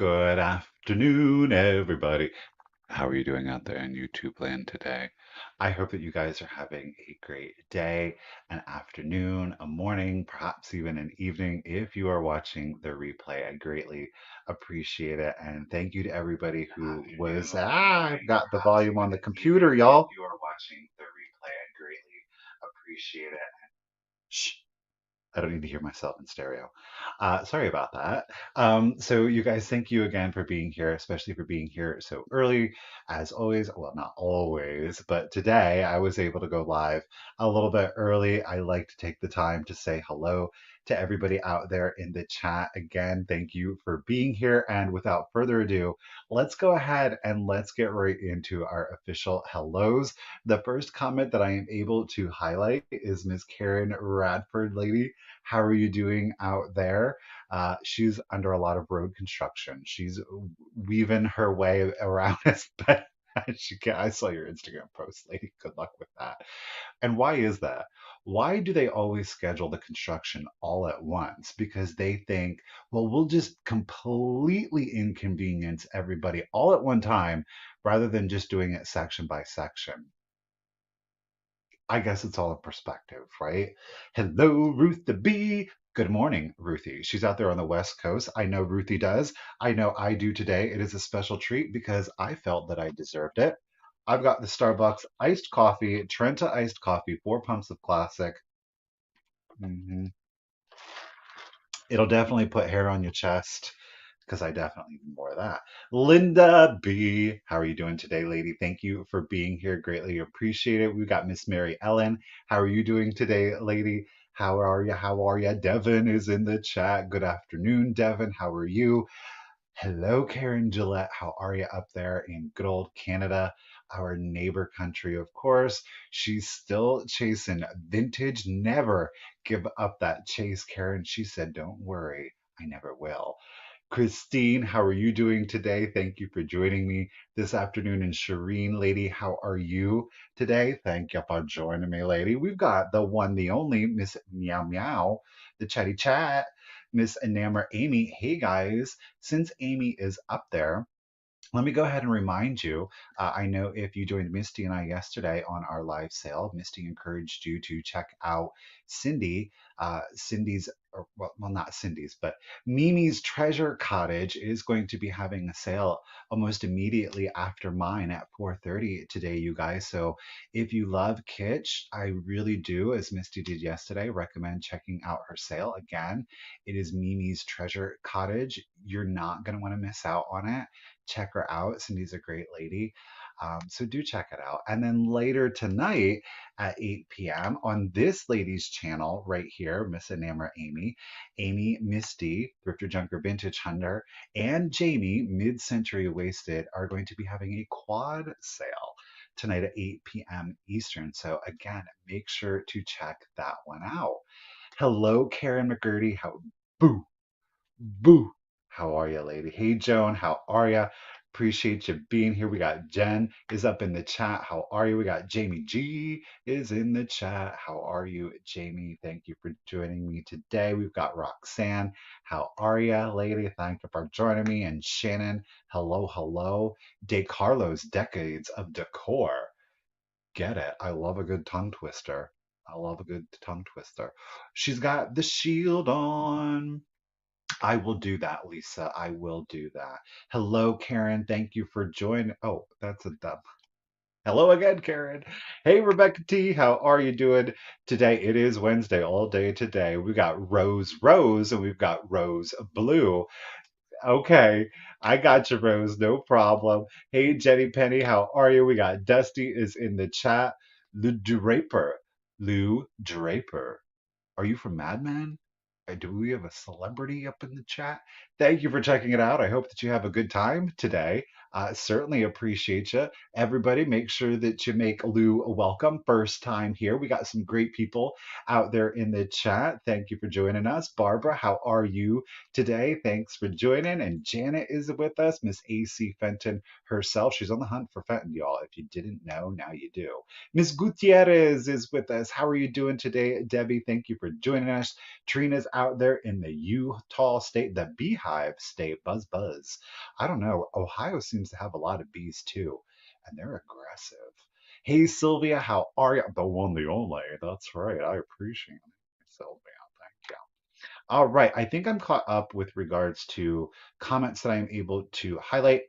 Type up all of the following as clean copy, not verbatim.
Good afternoon, everybody. How are you doing out there in YouTube land today? I hope that you guys are having a great day, an afternoon, a morning, perhaps even an evening. If you are watching the replay, I greatly appreciate it. And thank you to everybody who was, I've got the volume on the computer, y'all. If you are watching the replay, I greatly appreciate it. Shh. I don't need to hear myself in stereo. Sorry about that. So, you guys, thank you again for being here, especially for being here so early. As always, well, not always, but today I was able to go live a little bit early. I like to take the time to say hello to everybody out there in the chat. Again, thank you for being here. And without further ado, let's go ahead and let's get right into our official hellos. The first comment that I am able to highlight is Miss Karen Radford, lady. How are you doing out there? She's under a lot of road construction. She's weaving her way around as best as she can. I saw your Instagram post, lady. Good luck with that. And why is that? Why do they always schedule the construction all at once? Because they think, well, we'll just completely inconvenience everybody all at one time rather than just doing it section by section. I guess it's all a perspective, right? Hello, Ruth the Bee. Good morning, Ruthie. She's out there on the West Coast. I know Ruthie does. I know I do today. It is a special treat because I felt that I deserved it. I've got the Starbucks iced coffee, Trenta iced coffee, 4 pumps of classic. Mhm. It'll definitely put hair on your chest because I definitely need more of that. Linda B, how are you doing today, lady? Thank you for being here. Greatly appreciate it. We've got Miss Mary Ellen. How are you doing today, lady? How are you? How are you? Devin is in the chat. Good afternoon, Devin. How are you? Hello, Karen Gillette. How are you up there in good old Canada, our neighbor country, of course? She's still chasing vintage. Never give up that chase, Karen. She said, don't worry, I never will. Christine, how are you doing today? Thank you for joining me this afternoon. And Shireen, lady, how are you today? Thank you for joining me, lady. We've got the one, the only Miss Meow Meow, the chatty chat, Miss Enamor Amy. Hey guys, since Amy is up there, let me go ahead and remind you. I know if you joined Misty and I yesterday on our live sale, Misty encouraged you to check out Cindy. Cindy's, or, well, not Cindy's, but Mimi's Treasure Cottage is going to be having a sale almost immediately after mine at 4:30 today, you guys. So if you love kitsch, I really do, as Misty did yesterday, recommend checking out her sale. Again, it is Mimi's Treasure Cottage. You're not going to want to miss out on it. Check her out. Cindy's a great lady. So do check it out. And then later tonight at 8 p.m. on this lady's channel right here, Miss Enamor Amy, Amy Misty, Thrifter Junker Vintage Hunter, and Jamie, Mid Century Wasted, are going to be having a quad sale tonight at 8 p.m. Eastern. So again, make sure to check that one out. Hello, Karen McGurdy. How boo Boo. How are you, lady? Hey, Joan. How are you? Appreciate you being here. We got Jen is up in the chat. How are you? We got Jamie G is in the chat. How are you, Jamie? Thank you for joining me today. We've got Roxanne. How are you, lady? Thank you for joining me. And Shannon. Hello, hello. De Carlos, Decades of Decor. Get it. I love a good tongue twister. I love a good tongue twister. She's got the shield on. I will do that, Lisa. I will do that. Hello, Karen. Thank you for joining. Oh, that's a dub. Hello again, Karen. Hey, Rebecca T. How are you doing today? It is Wednesday, all day today. We've got Rose Rose and we've got Rose Blue. Okay, I got you, Rose. No problem. Hey, Jenny Penny. How are you? We got Dusty is in the chat. Lou Draper. Lou Draper. Are you from Mad Men? Do we have a celebrity up in the chat? Thank you for checking it out. I hope that you have a good time today. Certainly appreciate you. Everybody, make sure that you make Lou welcome. First time here. We got some great people out there in the chat. Thank you for joining us. Barbara, how are you today? Thanks for joining. And Janet is with us, Miss AC Fenton herself. She's on the hunt for Fenton, y'all. If you didn't know, now you do. Miss Gutierrez is with us. How are you doing today, Debbie? Thank you for joining us. Trina's out there in the Utah state, the Beehive state. Buzz, buzz. I don't know. Ohio seems to have a lot of bees too, and they're aggressive. Hey, Sylvia, how are you? The one, the only. That's right. I appreciate it, Sylvia. Thank you. All right. I think I'm caught up with regards to comments that I'm able to highlight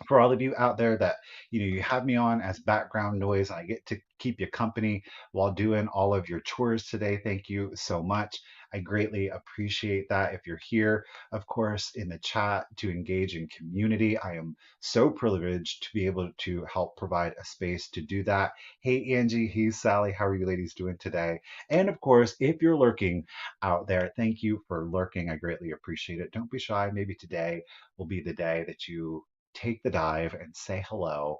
for all of you out there that you have me on as background noise and I get to keep you company while doing all of your chores today. Thank you so much. I greatly appreciate that. If you're here, of course, in the chat to engage in community, I am so privileged to be able to help provide a space to do that. Hey, Angie. Hey, Sally. How are you ladies doing today? And of course, if you're lurking out there, thank you for lurking. I greatly appreciate it. Don't be shy. Maybe today will be the day that you take the dive and say hello.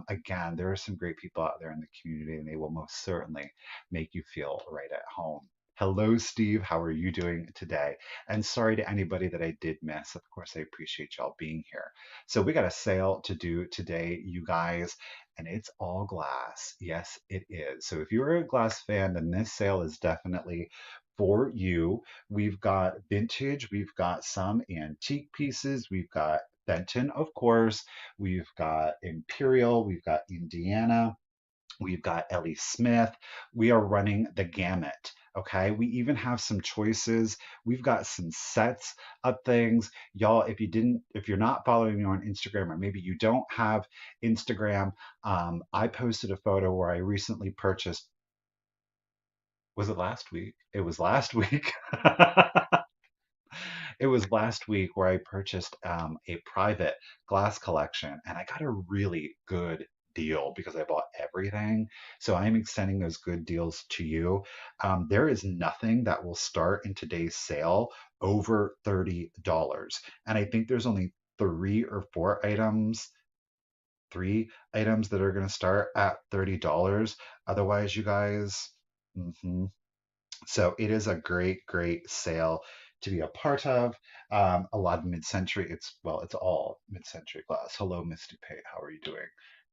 Again, there are some great people out there in the community, and they will most certainly make you feel right at home. Hello, Steve. How are you doing today? And sorry to anybody that I did miss. Of course, I appreciate y'all being here. So, we got a sale to do today, you guys, and it's all glass. Yes, it is. So, if you're a glass fan, then this sale is definitely for you. We've got vintage, we've got some antique pieces, we've got Fenton, of course. We've got Imperial. We've got Indiana. We've got Ellie Smith. We are running the gamut. Okay. We even have some choices. We've got some sets of things. Y'all, if you're not following me on Instagram, or maybe you don't have Instagram, I posted a photo where I recently purchased. Was it last week? It was last week. It was last week where I purchased a private glass collection and I got a really good deal because I bought everything. So I'm extending those good deals to you. There is nothing that will start in today's sale over $30. And I think there's only three items that are going to start at $30. Otherwise, you guys, mhm, so it is a great, great sale to be a part of. A lot of mid-century. It's all mid-century glass. Hello, Misty Pate. How are you doing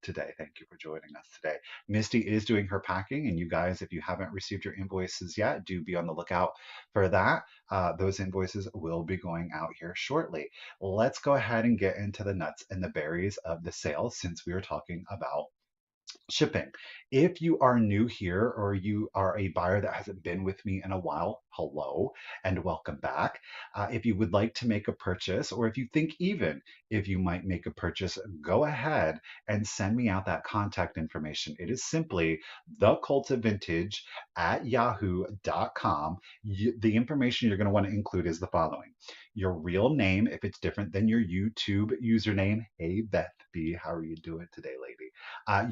today? Thank you for joining us today. Misty is doing her packing, and you guys, if you haven't received your invoices yet, do be on the lookout for that. Those invoices will be going out here shortly. Let's go ahead and get into the nuts and the berries of the sale since we are talking about shipping. If you are new here or you are a buyer that hasn't been with me in a while, hello and welcome back. If you would like to make a purchase, or if you think even if you might make a purchase, go ahead and send me out that contact information. It is simply The.Cult.Of.Vintage at yahoo.com. The information you're going to want to include is the following: your real name, if it's different than your YouTube username. Hey, Beth B, how are you doing today, lady?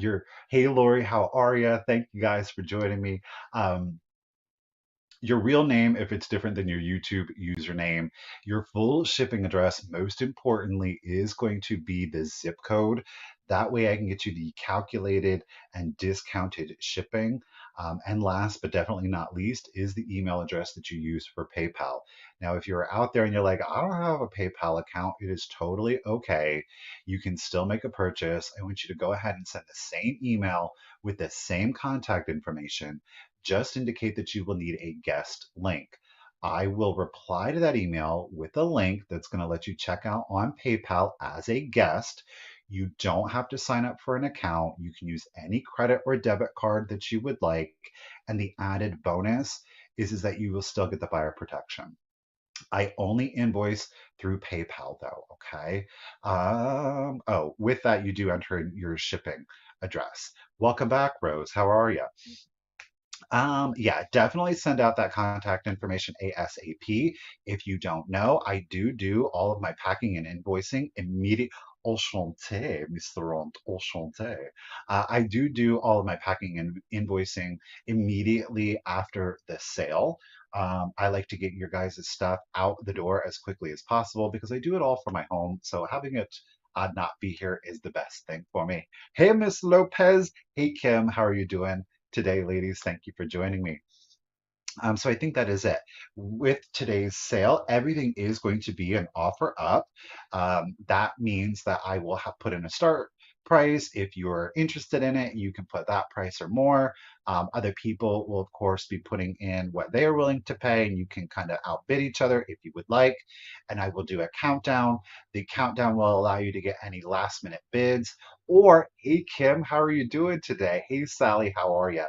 Your Hey, Lori, how are you? Thank you guys for joining me. Um, your real name, if it's different than your YouTube username, your full shipping address, most importantly, is going to be the zip code. That way I can get you the calculated and discounted shipping. And last but definitely not least is the email address that you use for PayPal. Now, if you're out there and you're like, I don't have a PayPal account, it is totally okay. You can still make a purchase. I want you to go ahead and send the same email with the same contact information. Just indicate that you will need a guest link. I will reply to that email with a link that's going to let you check out on PayPal as a guest. You don't have to sign up for an account. You can use any credit or debit card that you would like. And the added bonus is that you will still get the buyer protection. I only invoice through PayPal though, okay? Oh, with that, you do enter in your shipping address. Welcome back, Rose. How are you? Yeah, definitely send out that contact information ASAP. If you don't know, I do all of my packing and invoicing immediate. Enchanté, Mr. Ront, enchanté. I do all of my packing and invoicing immediately after the sale. I like to get your guys' stuff out the door as quickly as possible because I do it all from my home. So having it not be here is the best thing for me. Hey, Miss Lopez. Hey, Kim. How are you doing today, ladies? Thank you for joining me. So I think that is it. With today's sale, everything is going to be an offer up. That means that I will have put in a start price. If you're interested in it, you can put that price or more. Other people will, of course, be putting in what they are willing to pay, and you can kind of outbid each other if you would like. And I will do a countdown. The countdown will allow you to get any last minute bids. Or, hey, Kim, how are you doing today? Hey, Sally, how are you?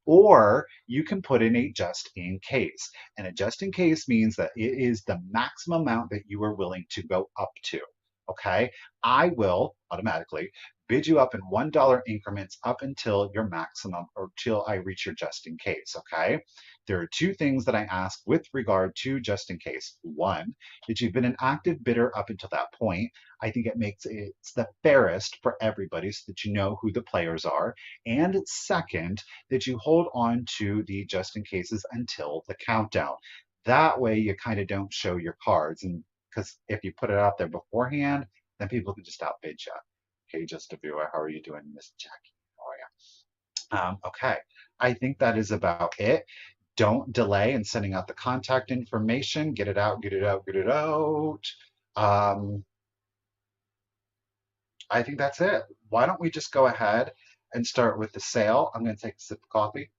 Or you can put in a just in case. And a just in case means that it is the maximum amount that you are willing to go up to. Okay. I will automatically bid you up in $1 increments up until your maximum or till I reach your just in case. Okay. There are two things that I ask with regard to just in case. One, that you've been an active bidder up until that point. I think it makes it's the fairest for everybody so that you know who the players are. And second, that you hold on to the just in cases until the countdown. That way you kind of don't show your cards. And because if you put it out there beforehand, then people can just outbid you. Okay, just a viewer, how are you doing, Miss Jackie? How are you? Okay, I think that is about it. Don't delay in sending out the contact information. Get it out, get it out, get it out. Um, I think that's it. Why don't we just go ahead and start with the sale? I'm going to take a sip of coffee.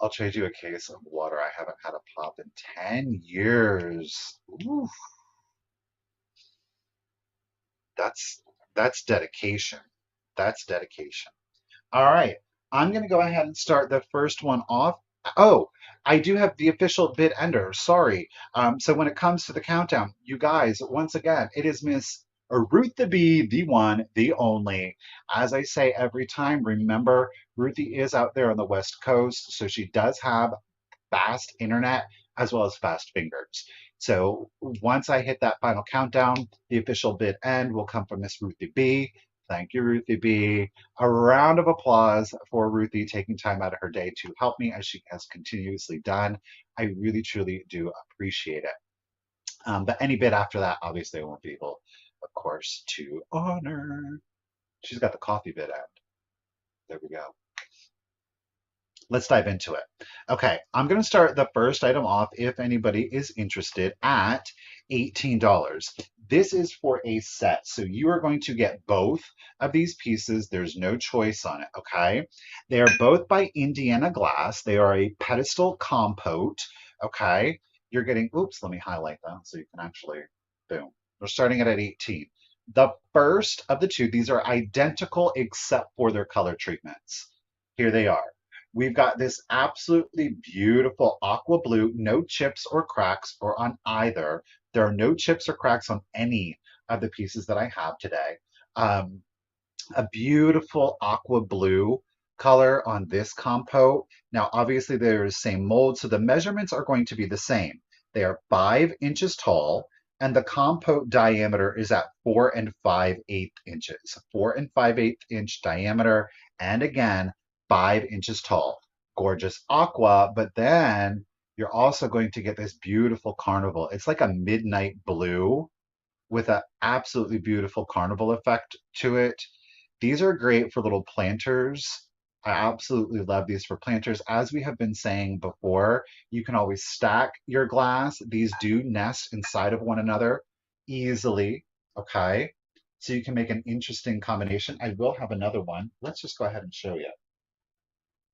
I'll trade you a case of water. I haven't had a pop in 10 years. Ooh, that's that's dedication. That's dedication. All right. I'm going to go ahead and start the first one off. Oh, I do have the official bid ender. Sorry. So when it comes to the countdown, you guys, once again, it is Miss Ruth the Bee, the one, the only. As I say every time, remember, Ruthie is out there on the West Coast, so she does have fast internet as well as fast fingers. So once I hit that final countdown, the official bid end will come from Miss Ruthie B. Thank you, Ruthie B. A round of applause for Ruthie taking time out of her day to help me as she has continuously done. I really, truly do appreciate it. But any bid after that, obviously, I won't be able, of course, to honor. She's got the coffee bid end. There we go. Let's dive into it. Okay, I'm going to start the first item off if anybody is interested at $18. This is for a set, so you are going to get both of these pieces. There's no choice on it, okay? They are both by Indiana Glass. They are a pedestal compote, okay? You're getting, oops, let me highlight that so you can actually, boom. We're starting it at 18. The first of the two, these are identical except for their color treatments. Here they are. We've got this absolutely beautiful aqua blue, no chips or cracks or on either. There are no chips or cracks on any of the pieces that I have today. Um, a beautiful aqua blue color on this compote. Now, obviously, they're the same mold, so the measurements are going to be the same. They are 5 inches tall, and the compote diameter is at 4 5/8 inches. 4 5/8 inch diameter, and again, 5 inches tall. Gorgeous aqua, but then you're also going to get this beautiful carnival. It's like a midnight blue with an absolutely beautiful carnival effect to it. These are great for little planters. I absolutely love these for planters. As we have been saying before, you can always stack your glass. These do nest inside of one another easily, okay? So you can make an interesting combination. I will have another one. Let's just go ahead and show you.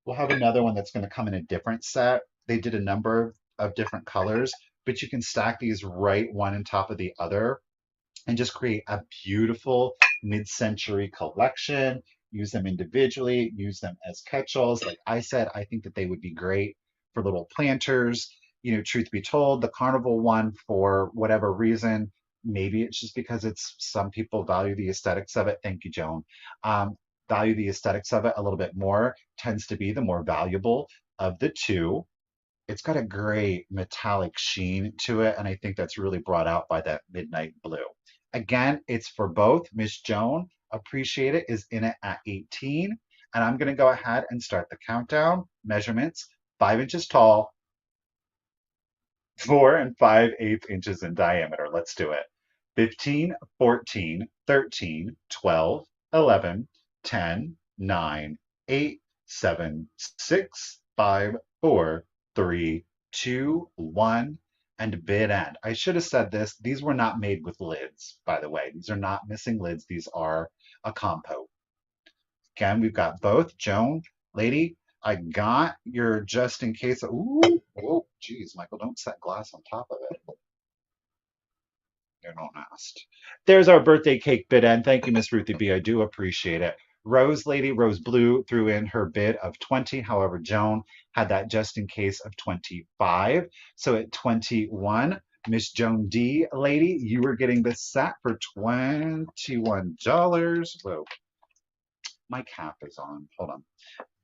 We'll have another one that's going to come in a different set. They did a number of different colors, but you can stack these right one on top of the other and just create a beautiful mid-century collection. Use them individually, use them as catch-alls. Like I said, I think that they would be great for little planters. You know, truth be told, the carnival one, for whatever reason, maybe it's just because it's some people value the aesthetics of it. Thank you, Joan. Value the aesthetics of it a little bit more, tends to be the more valuable of the two. It's got a great metallic sheen to it, and I think that's really brought out by that midnight blue. Again, it's for both. Miss Joan, appreciate it, is in it at 18. And I'm going to go ahead and start the countdown. Measurements, 5 inches tall, 4 and 5/8 inches in diameter. Let's do it. 15, 14, 13, 12, 11, 10, 9, 8, 7, 6, 5, 4, 3, 2, 1, and bid end. I should have said this. These were not made with lids, by the way. These are not missing lids. These are a compote. Again, we've got both. Joan, lady, I got your just in case. Ooh, oh, geez, Michael, don't set glass on top of it. You don't ask. There's our birthday cake bid end. Thank you, Miss Ruthie B. I do appreciate it. Rose Lady, Rose Blue threw in her bid of 20. However, Joan had that just in case of 25. So at 21, Miss Joan D. Lady, you were getting this set for $21. Whoa, my cap is on. Hold on.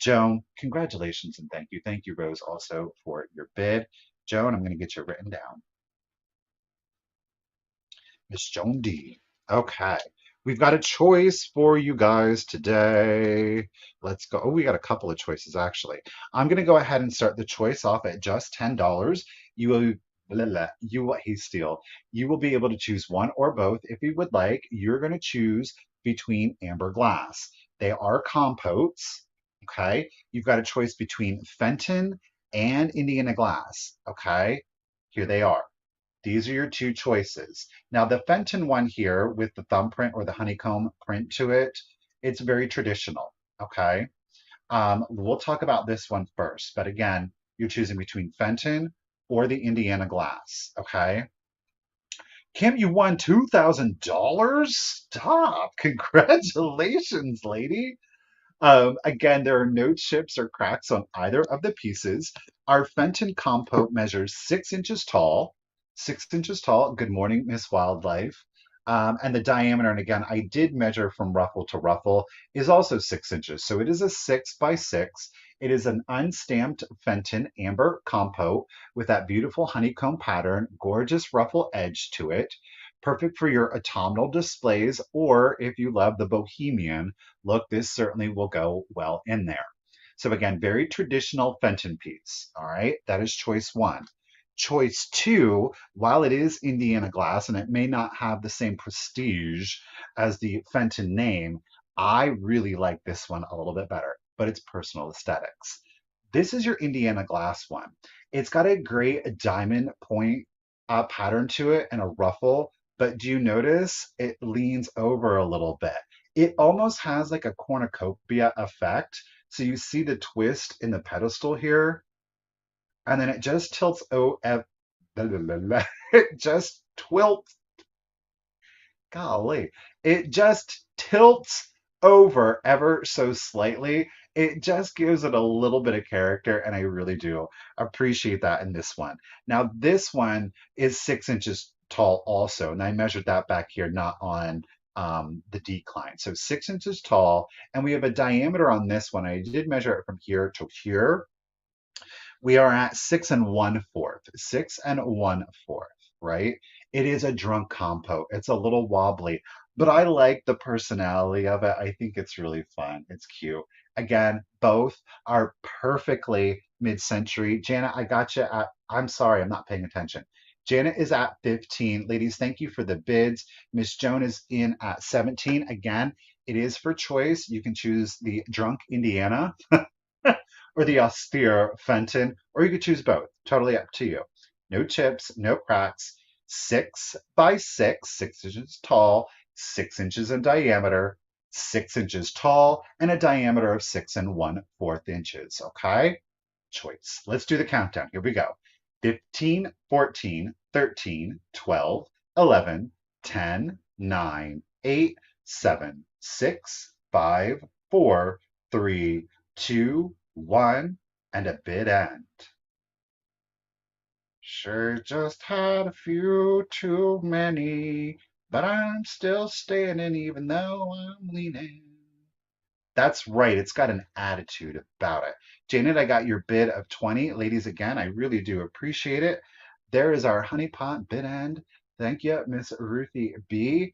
Joan, congratulations and thank you. Thank you, Rose, also for your bid. Joan, I'm going to get you written down. Miss Joan D. Okay. We've got a choice for you guys today. Let's go. Oh, we got a couple of choices actually. I'm going to go ahead and start the choice off at just $10. You will hey Steele. You will be able to choose one or both if you would like. You're going to choose between amber glass. They are compotes. Okay. You've got a choice between Fenton and Indiana glass. Okay. Here they are. These are your two choices. Now, the Fenton one here with the thumbprint or the honeycomb print to it, it's very traditional, okay? We'll talk about this one first, but again, you're choosing between Fenton or the Indiana glass, okay? Kim, you won $2,000? Stop. Congratulations, lady. Again, there are no chips or cracks on either of the pieces. Our Fenton compote measures 6 inches tall. 6 inches tall. Good morning, Miss Wildlife. And the diameter, and again, I did measure from ruffle to ruffle, is also 6 inches. So it is a 6 by 6. It is an unstamped Fenton amber compote with that beautiful honeycomb pattern, gorgeous ruffle edge to it. Perfect for your autumnal displays, or if you love the bohemian look, this certainly will go well in there. So again, very traditional Fenton piece. All right, that is choice one. Choice two, while it is Indiana glass and it may not have the same prestige as the Fenton name, I really like this one a little bit better, but it's personal aesthetics. This is your Indiana glass one. It's got a great diamond point pattern to it and a ruffle, but do you notice it leans over a little bit? It almost has like a cornucopia effect. So you see the twist in the pedestal here, and then it just tilts. It just tilts. Golly, it just tilts over ever so slightly. It just gives it a little bit of character, and I really do appreciate that in this one. Now, this one is 6 inches tall also, and I measured that back here, not on the decline. So 6 inches tall, and we have a diameter on this one. I did measure it from here to here. We are at 6 1/4, 6 1/4, right? It is a drunk compo. It's a little wobbly, but I like the personality of it. I think it's really fun. It's cute. Again, both are perfectly mid-century. Janet, I got you at, I'm sorry, I'm not paying attention. Janet is at 15. Ladies, thank you for the bids. Miss Joan is in at 17. Again, it is for choice. You can choose the drunk Indiana or the austere Fenton, or you could choose both. Totally up to you. No chips, no cracks. 6 by 6, 6 inches tall, 6 inches in diameter, 6 inches tall, and a diameter of 6 1/4 inches. Okay? Choice. Let's do the countdown. Here we go. 15, 14, 13, 12, 11, 10, 9, 8, 7, 6, 5, 4, 3, 2, 1, and a bid end. Sure just had a few too many, but I'm still standing even though I'm leaning. That's right. It's got an attitude about it. Janet, I got your bid of 20. Ladies, again, I really do appreciate it. There is our honeypot bid end. Thank you, Miss Ruthie B.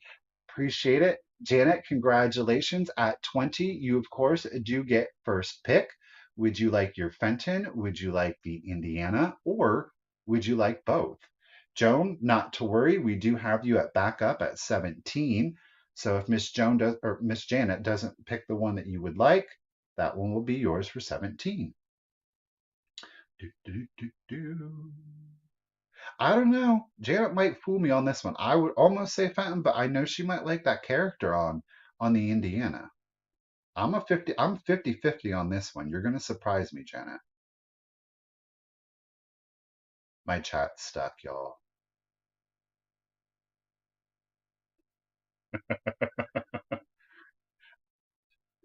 Appreciate it. Janet, congratulations. At 20, you, of course, do get first pick. Would you like your Fenton? Would you like the Indiana? Or Would you like both? Joan, not to worry. We do have you at backup at 17. So if Miss Joan does or Miss Janet doesn't pick the one that you would like, that one will be yours for 17. Do, do, do, do. I don't know. Janet might fool me on this one. I would almost say Fenton, but I know she might like that character on the Indiana. I'm 50-50 on this one. You're gonna surprise me, Janet. My chat's stuck, y'all.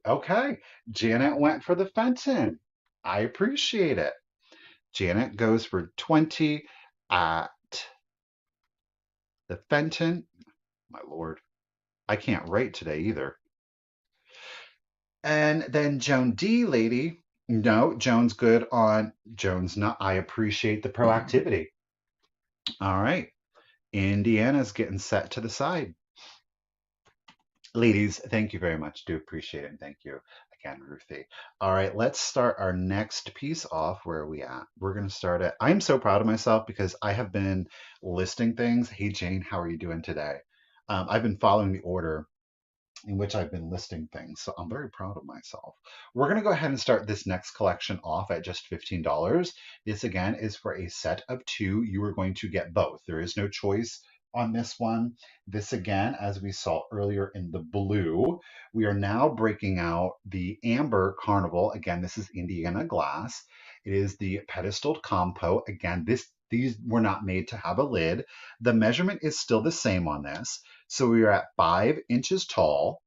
Okay. Janet went for the Fenton. I appreciate it. Janet goes for 20 at the Fenton. My lord. I can't write today either. And then Joan D, lady. No, Joan's good on Joan's not. I appreciate the proactivity. All right. Indiana's getting set to the side. Ladies, thank you very much. Do appreciate it. And thank you again, Ruthie. All right, let's start our next piece off. Where are we at? We're going to start at. I'm so proud of myself because I have been listing things. Hey, Jane, how are you doing today? I've been following the order in which I've been listing things. So I'm very proud of myself. We're going to go ahead and start this next collection off at just $15. This again is for a set of two. You are going to get both. There is no choice on this one. This again, as we saw earlier in the blue, we are now breaking out the amber carnival. Again, this is Indiana glass. It is the pedestaled compote. Again, these were not made to have a lid. The measurement is still the same on this. So we are at 5 inches tall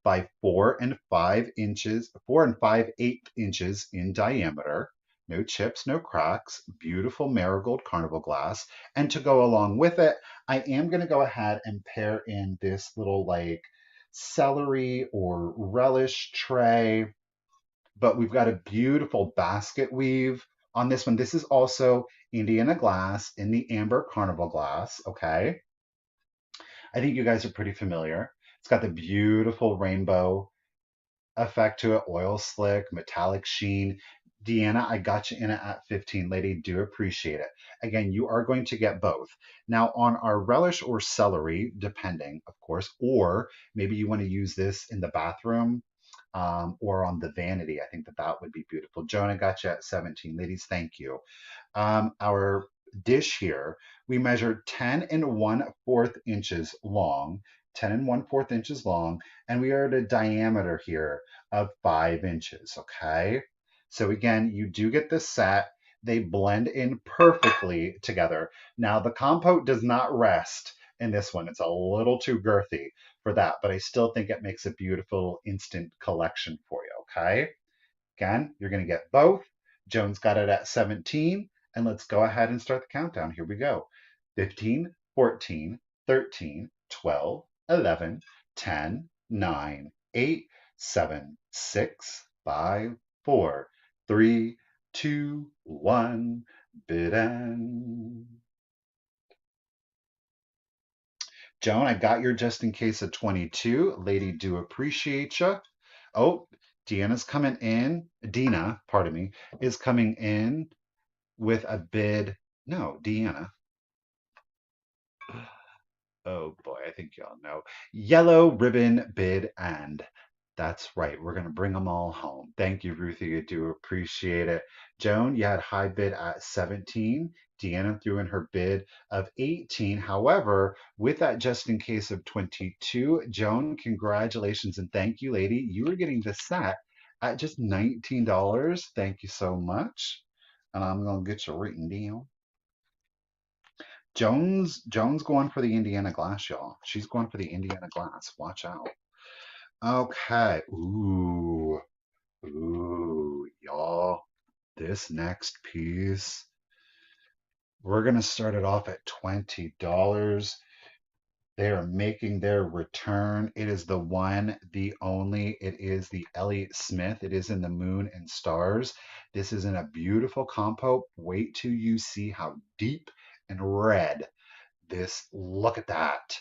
by 4 and 5 inches, 4 and 5/8 inches in diameter. No chips, no cracks, beautiful marigold carnival glass. And to go along with it, I am going to go ahead and pair in this little like celery or relish tray. But we've got a beautiful basket weave on this one. This is also Indiana glass in the amber carnival glass. Okay. I think you guys are pretty familiar. It's got the beautiful rainbow effect to it, oil slick, metallic sheen. Deanna, I got you in it at 15. Lady, do appreciate it. Again, you are going to get both. Now, on our relish or celery, depending, of course, or maybe you want to use this in the bathroom or on the vanity. I think that that would be beautiful. Jonah got you at 17. Ladies, thank you. Our dish here, we measured 10 and 1/4 inches long, 10 and 1/4 inches long, and we are at a diameter here of 5 inches. Okay. So again, you do get this set. They blend in perfectly together. Now, the compote does not rest in this one. It's a little too girthy for that, but I still think it makes a beautiful instant collection for you. Okay. Again, you're going to get both. Jones got it at 17. And let's go ahead and start the countdown. Here we go. 15, 14, 13, 12, 11, 10, 9, 8, 7, 6, 5, 4, 3, 2, 1. Bid end. Joan, I got your just in case of 22. Lady, do appreciate you. Oh, Deanna's coming in. Dina, pardon me, is coming in with a bid. No, Deanna. Oh boy, I think y'all know. Yellow ribbon bid and. That's right. We're going to bring them all home. Thank you, Ruthie. I do appreciate it. Joan, you had high bid at 17. Deanna threw in her bid of 18. However, with that just in case of 22, Joan, congratulations and thank you, lady. You are getting the set at just $19. Thank you so much. And I'm going to get you written down. Jones going for the Indiana glass, y'all. She's going for the Indiana glass. Watch out. Okay. Ooh, y'all. This next piece, we're gonna start it off at $20. They are making their return. It is the one, the only. It is the Ellie Smith. It is in the Moon and Stars. This is in a beautiful compote. Wait till you see how deep and red this. Look at that.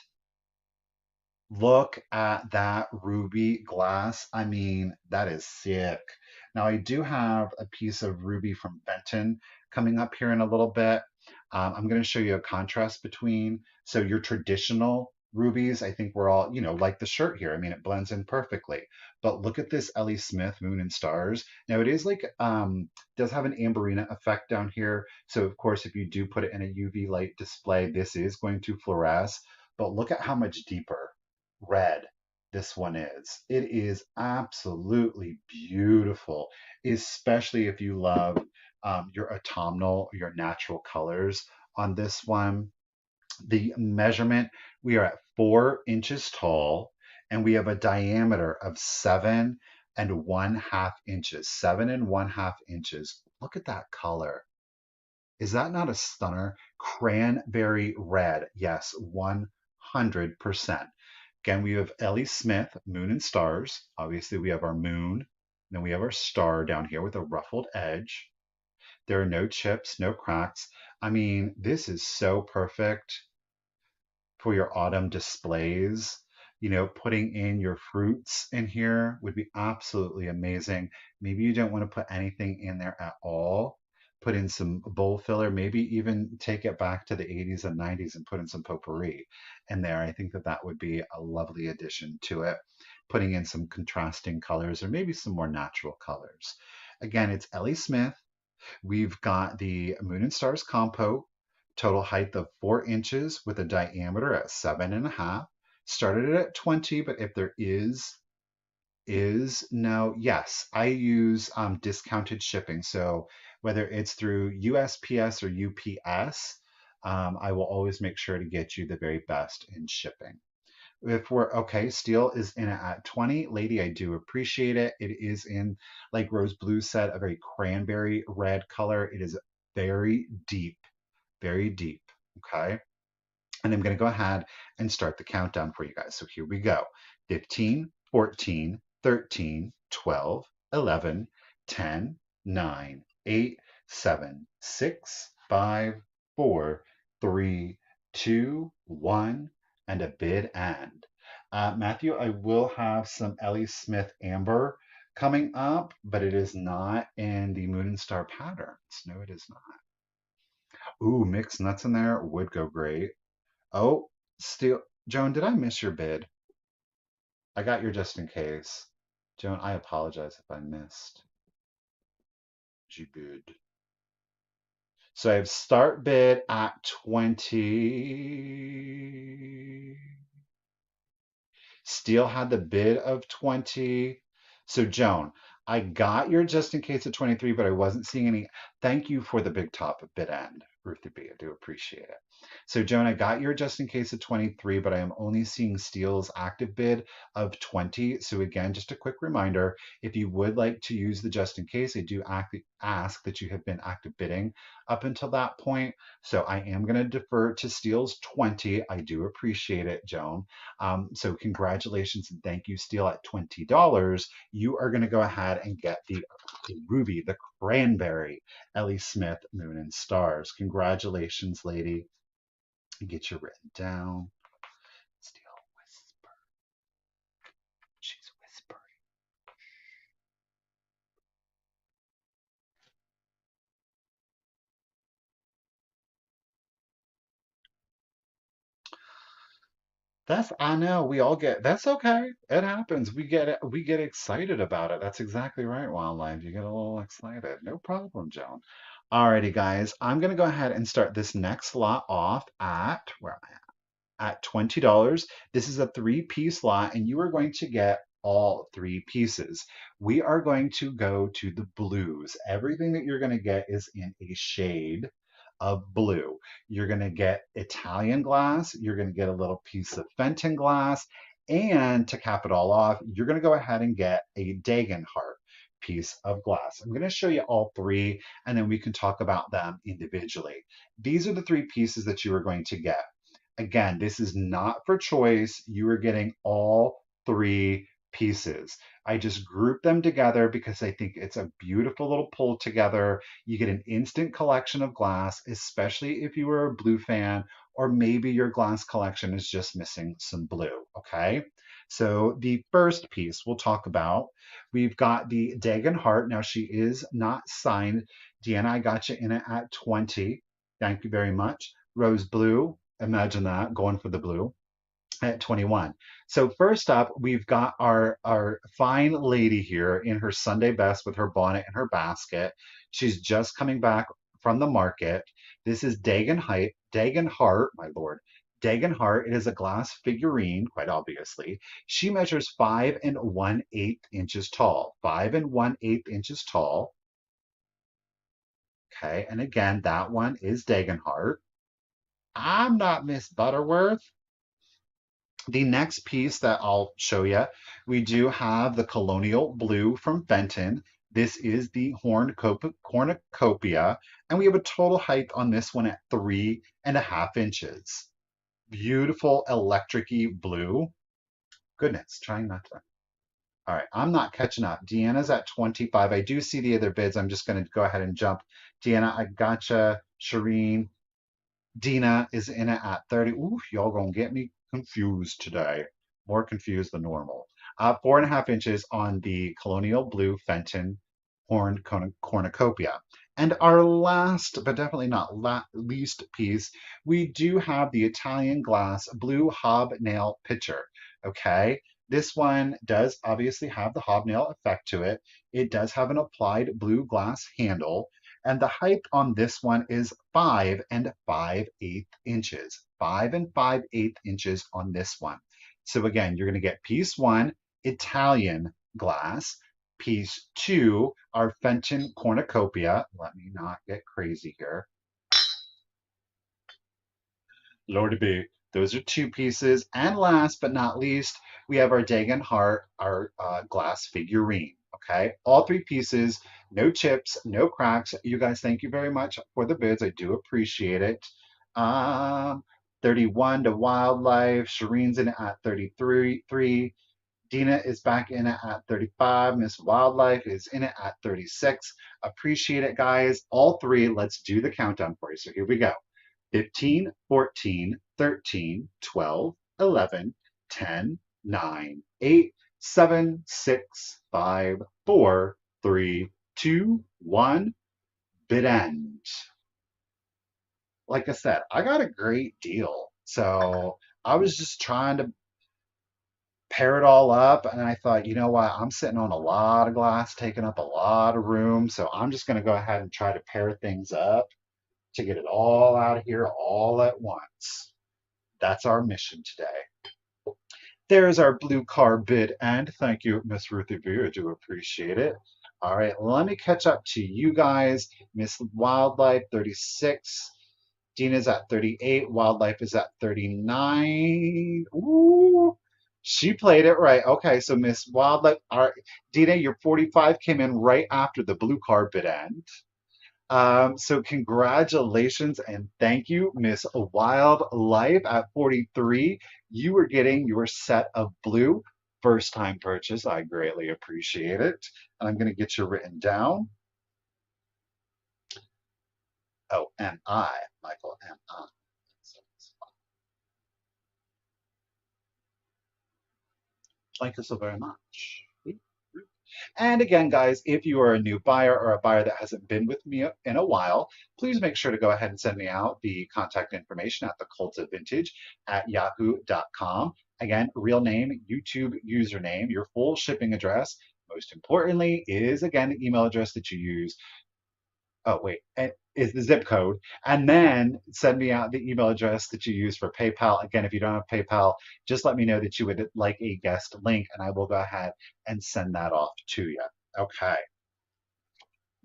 Look at that ruby glass. I mean, that is sick. Now, I do have a piece of ruby from Fenton coming up here in a little bit. I'm going to show you a contrast between. So, your traditional rubies, I think we're all, like the shirt here. I mean, it blends in perfectly. But look at this Ellie Smith Moon and Stars. Now, it is like, does have an amberina effect down here. So, of course, if you do put it in a UV light display, this is going to fluoresce. But look at how much deeper red this one is. It is absolutely beautiful, especially if you love your autumnal, your natural colors on this one. The measurement, we are at 4 inches tall and we have a diameter of 7.5 inches. 7.5 inches. Look at that color. Is that not a stunner? Cranberry red. Yes, 100%. Again, we have Ellie Smith, Moon and Stars. Obviously, we have our moon. Then we have our star down here with a ruffled edge. There are no chips, no cracks. I mean, this is so perfect for your autumn displays. Putting in your fruits in here would be absolutely amazing. Maybe you don't want to put anything in there at all. Put in some bowl filler, maybe even take it back to the 80s and 90s and put in some potpourri in there. I think that that would be a lovely addition to it. Putting in some contrasting colors or maybe some more natural colors. Again, it's Ellie Smith. We've got the Moon and Stars compote, total height of 4 inches with a diameter at 7.5. Started it at 20, but if there is no, yes, I use discounted shipping. So whether it's through USPS or UPS, I will always make sure to get you the very best in shipping. If we're okay, steel is in it at 20. Lady, I do appreciate it. It is in, like Rose Blue said, a very cranberry red color. It is very deep, very deep. Okay. And I'm going to go ahead and start the countdown for you guys. So here we go. 15, 14, 13, 12, 11, 10, 9, 8, 7, 6, 5, 4, 3, 2, 1, and a bid end. Matthew, I will have some Ellie Smith Amber coming up, but it is not in the Moon and Star patterns. No, it is not. Ooh, mixed nuts in there would go great. Oh, still, Joan, did I miss your bid? I got your just in case. Joan, I apologize if I missed your bid. So I have start bid at 20. Steel had the bid of 20. So Joan, I got your just in case at 23, but I wasn't seeing any. Thank you for the big top bid end, Ruthie B. I do appreciate it. So Joan, I got your just in case at 23, but I am only seeing Steel's active bid of 20. So again, just a quick reminder, if you would like to use the just in case, I do ask that you have been active bidding up until that point. So I am going to defer to Steel's 20. I do appreciate it, Joan. So congratulations and thank you, Steele, at $20. You are going to go ahead and get the ruby, the cranberry, Ellie Smith, Moon and Stars. Congratulations, lady. Get you written down. Steele whisper. She's whispering. I know we all get that's okay. It happens. We get excited about it. That's exactly right, Wildlife. You get a little excited. No problem, Joan. Alrighty, guys. I'm gonna go ahead and start this next lot off at where am I at $20. This is a three-piece lot, and you are going to get all three pieces. We are going to go to the blues. Everything that you're going to get is in a shade of blue. You're going to get Italian glass. You're going to get a little piece of Fenton glass. And to cap it all off, you're going to go ahead and get a Dagenhart piece of glass. I'm going to show you all three, and then we can talk about them individually. These are the three pieces that you are going to get. Again, this is not for choice. You are getting all three pieces. I just group them together because I think it's a beautiful little pull together. You get an instant collection of glass, especially if you are a blue fan or maybe your glass collection is just missing some blue, okay? So the first piece we'll talk about, we've got the Dagon Heart. Now she is not signed. Deanna, I got you in it at 20. Thank you very much. Rose blue, imagine that, going for the blue at 21. So first up, we've got our fine lady here in her Sunday best with her bonnet and her basket. She's just coming back from the market. This is Dagon Heart, my lord. Dagon Heart. It is a glass figurine, quite obviously. She measures 5 1/8 inches tall. 5 1/8 inches tall. Okay, and again, that one is Dagon Heart. I'm not Miss Butterworth. The next piece that I'll show you, we do have the Colonial Blue from Fenton. This is the cornucopia, and we have a total height on this one at 3.5 inches. Beautiful electric-y blue. Goodness, trying not to. All right, I'm not catching up. Deanna's at 25. I do see the other bids. I'm just going to go ahead and jump. Deanna, I gotcha. Shireen, Dina is in it at 30. Ooh, y'all gonna get me confused today. More confused than normal. 4.5 inches on the Colonial Blue Fenton Cornucopia. And our last, but definitely not least piece, we do have the Italian glass blue hobnail pitcher. Okay. This one does obviously have the hobnail effect to it. It does have an applied blue glass handle. And the height on this one is 5 5/8 inches. 5 5/8 inches on this one. So again, you're going to get piece one, Italian glass. Piece two, our Fenton cornucopia. Let me not get crazy here. Lordy B. Those are two pieces. And last but not least, we have our Dagon Heart, our glass figurine. Okay, all three pieces, no chips, no cracks. You guys, thank you very much for the bids. I do appreciate it. 31 to Wildlife. Shireen's in it at 33. Dina is back in it at 35. Miss Wildlife is in it at 36. Appreciate it, guys. All three. Let's do the countdown for you. So here we go. 15, 14, 13, 12, 11, 10, 9, 8, 7, 6, 5, 4, 3, 2, 1. Bid end. Like I said, I got a great deal. So I was just trying to pair it all up. And I thought, you know what? I'm sitting on a lot of glass, taking up a lot of room. So I'm just going to go ahead and try to pair things up to get it all out of here all at once. That's our mission today. There's our blue car bid end. Thank you, Miss Ruthie V. I do appreciate it. All right, let me catch up to you guys. Miss Wildlife, 36. Dina's at 38. Wildlife is at 39. Ooh, she played it right. Okay, so Miss Wildlife, all right. Dina, your 45 came in right after the blue car bid end. So congratulations and thank you, Miss Wildlife at 43. You were getting your set of blue first time purchase. I greatly appreciate it. And I'm going to get you written down. Oh, M.I. Michael M.I. Thank you so very much. And again, guys, if you are a new buyer or a buyer that hasn't been with me in a while, please make sure to go ahead and send me out the contact information at The.Cult.Of.Vintage at yahoo.com. Again, real name, YouTube username, your full shipping address. Most importantly is, again, the email address that you use. Oh, wait, is the zip code. And then send me out the email address that you use for PayPal. Again, if you don't have PayPal, just let me know that you would like a guest link and I will go ahead and send that off to you. Okay.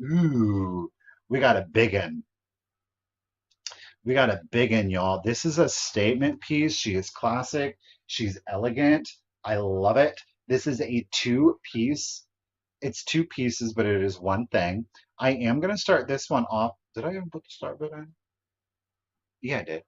Ooh, we got a big one. We got a big one, y'all. This is a statement piece. She is classic. She's elegant. I love it. This is a two-piece. It's two pieces, but it is one thing. I am going to start this one off. Did I even put the start button? Yeah, I did.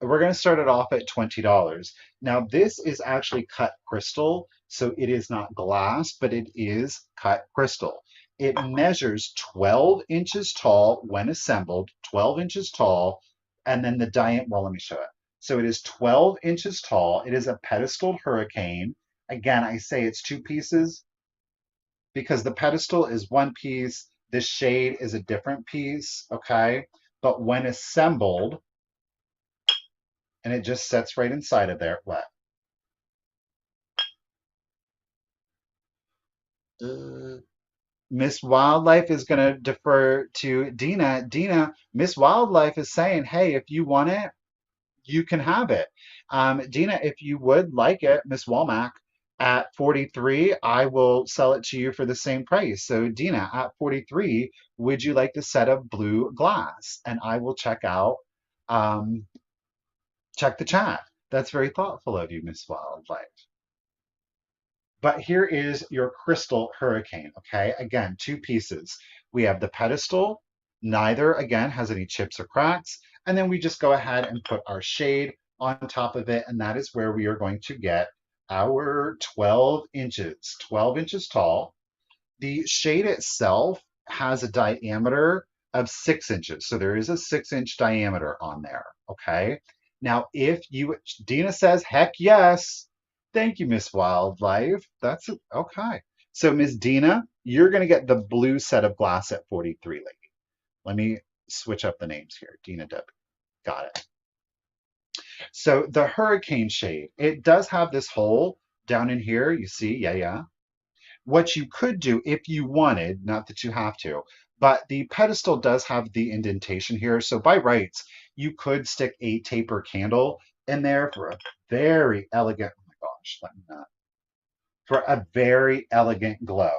We're going to start it off at $20. Now, this is actually cut crystal, so it is not glass, but it is cut crystal. It measures 12 inches tall when assembled, 12 inches tall, and then the diameter, well, let me show it. So it is 12 inches tall. It is a pedestaled hurricane. Again, I say it's two pieces because the pedestal is one piece, the shade is a different piece, okay? But when assembled, and it just sits right inside of there, what? Miss Wildlife is going to defer to Dina. Dina, Miss Wildlife is saying, hey, if you want it, you can have it. Dina, if you would like it, Miss Walmack, at 43, I will sell it to you for the same price. So, Dina, at 43, would you like the set of blue glass? And I will um, check the chat. That's very thoughtful of you, Miss Wildlife. But here is your crystal hurricane, okay? Again, two pieces. We have the pedestal. Neither, again, has any chips or cracks. And then we just go ahead and put our shade on top of it. And that is where we are going to get our 12 inches, 12 inches tall. The shade itself has a diameter of 6 inches. So there is a 6 inch diameter on there. Okay. Now, if you, Dina says, heck yes. Thank you, Miss Wildlife. That's okay. So, Miss Dina, you're going to get the blue set of glass at 43, lady. Let me switch up the names here. Dina W. Got it. So, the hurricane shade, it does have this hole down in here. You see? Yeah, yeah. What you could do if you wanted, not that you have to, but the pedestal does have the indentation here. So by rights, you could stick a taper candle in there for a very elegant, oh my gosh, let me not for a very elegant glow.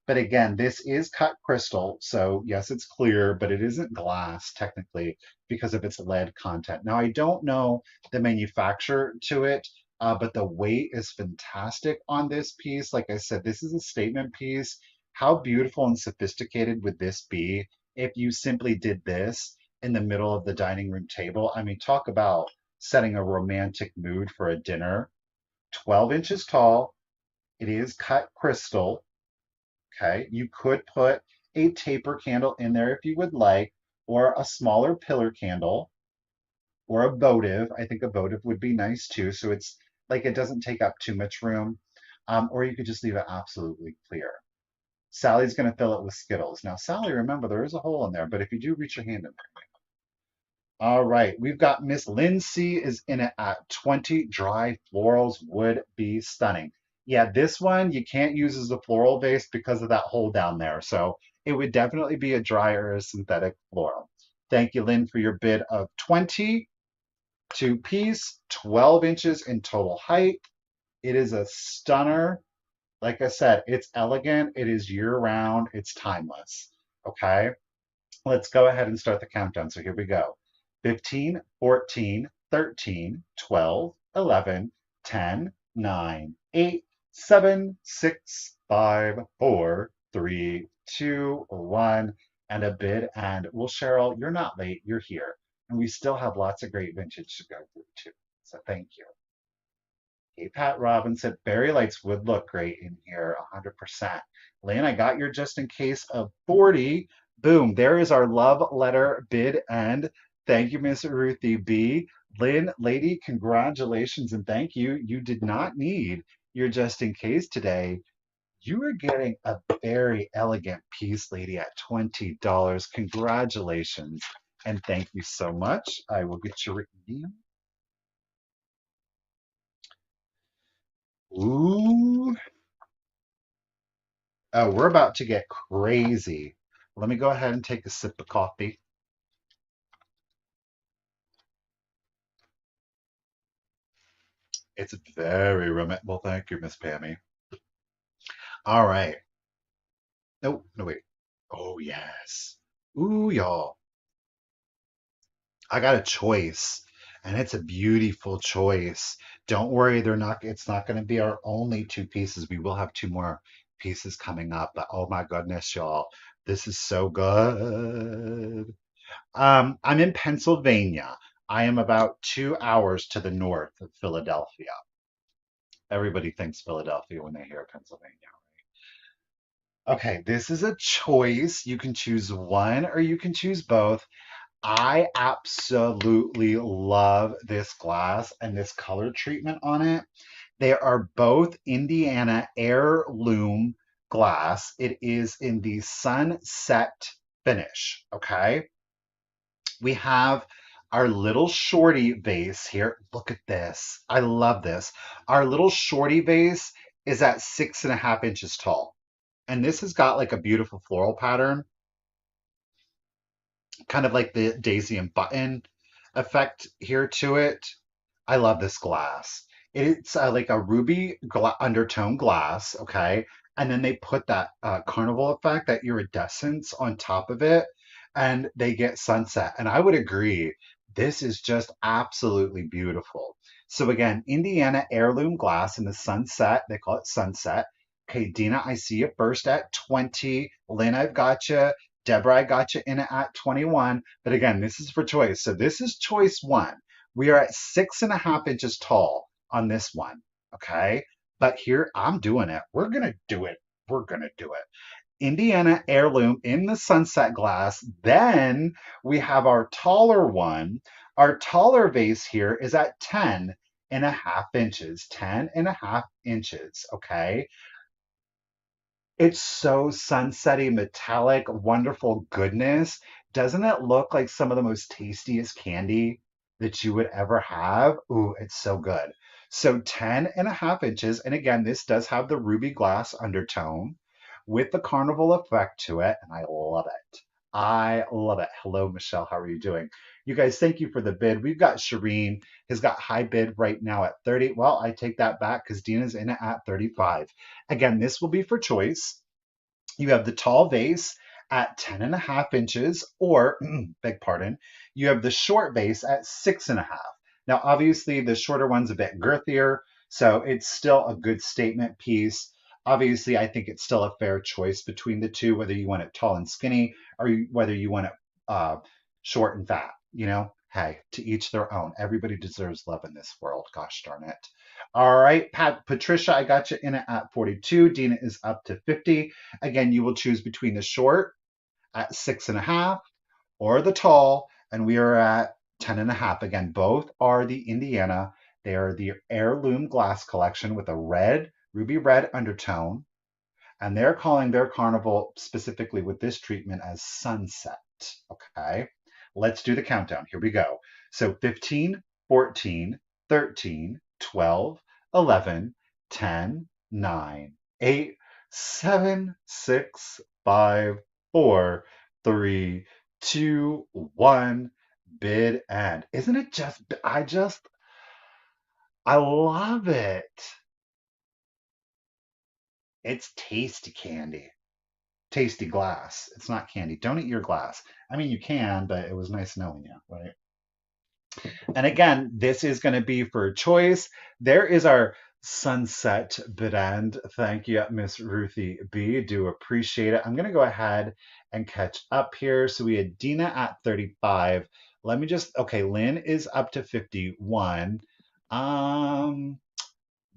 But again, this is cut crystal. So yes, it's clear, but it isn't glass technically because of its lead content. Now, I don't know the manufacturer to it, but the weight is fantastic on this piece. Like I said, this is a statement piece. How beautiful and sophisticated would this be if you simply did this in the middle of the dining room table? I mean, talk about setting a romantic mood for a dinner. 12 inches tall, it is cut crystal. Okay. You could put a taper candle in there if you would like, or a smaller pillar candle, or a votive. I think a votive would be nice too. So it's like it doesn't take up too much room. Or you could just leave it absolutely clear. Sally's going to fill it with Skittles. Now, Sally, remember, there is a hole in there, but if you do reach your hand in there, all right, we've got Miss Lindsay is in it at 20. Dry florals would be stunning. Yeah, this one you can't use as a floral vase because of that hole down there. So it would definitely be a dry or a synthetic floral. Thank you, Lynn, for your bid of 20. Two piece, 12 inches in total height. It is a stunner. Like I said, it's elegant. It is year round. It's timeless. Okay. Let's go ahead and start the countdown. So here we go. 15, 14, 13, 12, 11, 10, 9, 8, 7, 6, 5, 4, 3, 2, 1, and a bid. And well, Cheryl, you're not late. You're here. And we still have lots of great vintage to go through too. So thank you. Hey, Pat Robbins said fairy lights would look great in here, 100%. Lynn, I got your just in case of 40. Boom, there is our love letter bid end. Thank you, Miss Ruthie B. Lynn, lady, congratulations and thank you. You did not need your just in case today. You are getting a very elegant piece, lady, at $20. Congratulations and thank you so much. I will get your email. Ooh. Oh, we're about to get crazy. Let me go ahead and take a sip of coffee. It's very romantic. Well, thank you, Miss Pammy. All right. No, no, wait. Oh, yes. Ooh, y'all. I got a choice, and it's a beautiful choice. Don't worry, it's not going to be our only two pieces. We will have two more pieces coming up, but oh my goodness, y'all. This is so good. I'm in Pennsylvania. I am about 2 hours to the north of Philadelphia. Everybody thinks Philadelphia when they hear Pennsylvania. Okay, this is a choice. You can choose one or you can choose both. I absolutely love this glass and this color treatment on it. They are both Indiana heirloom glass. It is in the sunset finish. Okay. We have our little shorty vase here. Look at this. I love this. Our little shorty vase is at 6.5 inches tall. And this has got like a beautiful floral pattern, kind of like the daisy and button effect here to it. I love this glass. It's like a ruby undertone glass, okay? And then they put that carnival effect, that iridescence on top of it, and they get sunset. And I would agree, this is just absolutely beautiful. So again, Indiana heirloom glass in the sunset. They call it sunset. Okay, Dina, I see you first at 20. Lynn, I've got you. Deborah, I got you in it at 21. But again, this is for choice. So this is choice one. We are at 6.5 inches tall on this one. Okay. But here I'm doing it. We're going to do it. We're going to do it. Indiana heirloom in the sunset glass. Then we have our taller one. Our taller vase here is at 10.5 inches. 10.5 inches. Okay. It's so sunsetty, metallic, wonderful goodness. Doesn't it look like some of the most tastiest candy that you would ever have? Ooh, it's so good. So 10.5 inches. And again, this does have the ruby glass undertone with the carnival effect to it. And I love it. I love it. Hello, Michelle. How are you doing? You guys, thank you for the bid. We've got Shireen has got high bid right now at 30. Well, I take that back because Dina's in it at 35. Again, this will be for choice. You have the tall vase at 10.5 inches, or, beg pardon, you have the short vase at 6.5. Now, obviously, the shorter one's a bit girthier, so it's still a good statement piece. Obviously, I think it's still a fair choice between the two, whether you want it tall and skinny or whether you want it uh, short and fat. Hey, to each their own. Everybody deserves love in this world. Gosh darn it. All right, Patricia, I got you in it at 42. Dina is up to 50. Again, you will choose between the short at 6.5 or the tall, and we are at 10.5. Again, both are the Indiana. They are the heirloom glass collection with a ruby red undertone, and they're calling their carnival specifically with this treatment as sunset. Okay, let's do the countdown. Here we go. So 15, 14, 13, 12, 11, 10, 9, 8, 7, 6, 5, 4, 3, 2, 1. Bid end. Isn't it I love it. It's tasty candy. Tasty glass. It's not candy. Don't eat your glass. I mean, you can, but it was nice knowing you, right? And again, this is going to be for choice. There is our sunset brand. Thank you, Miss Ruthie B. Do appreciate it. I'm going to go ahead and catch up here. So we had Dina at 35. Let me just, okay, Lynn is up to 51. Um,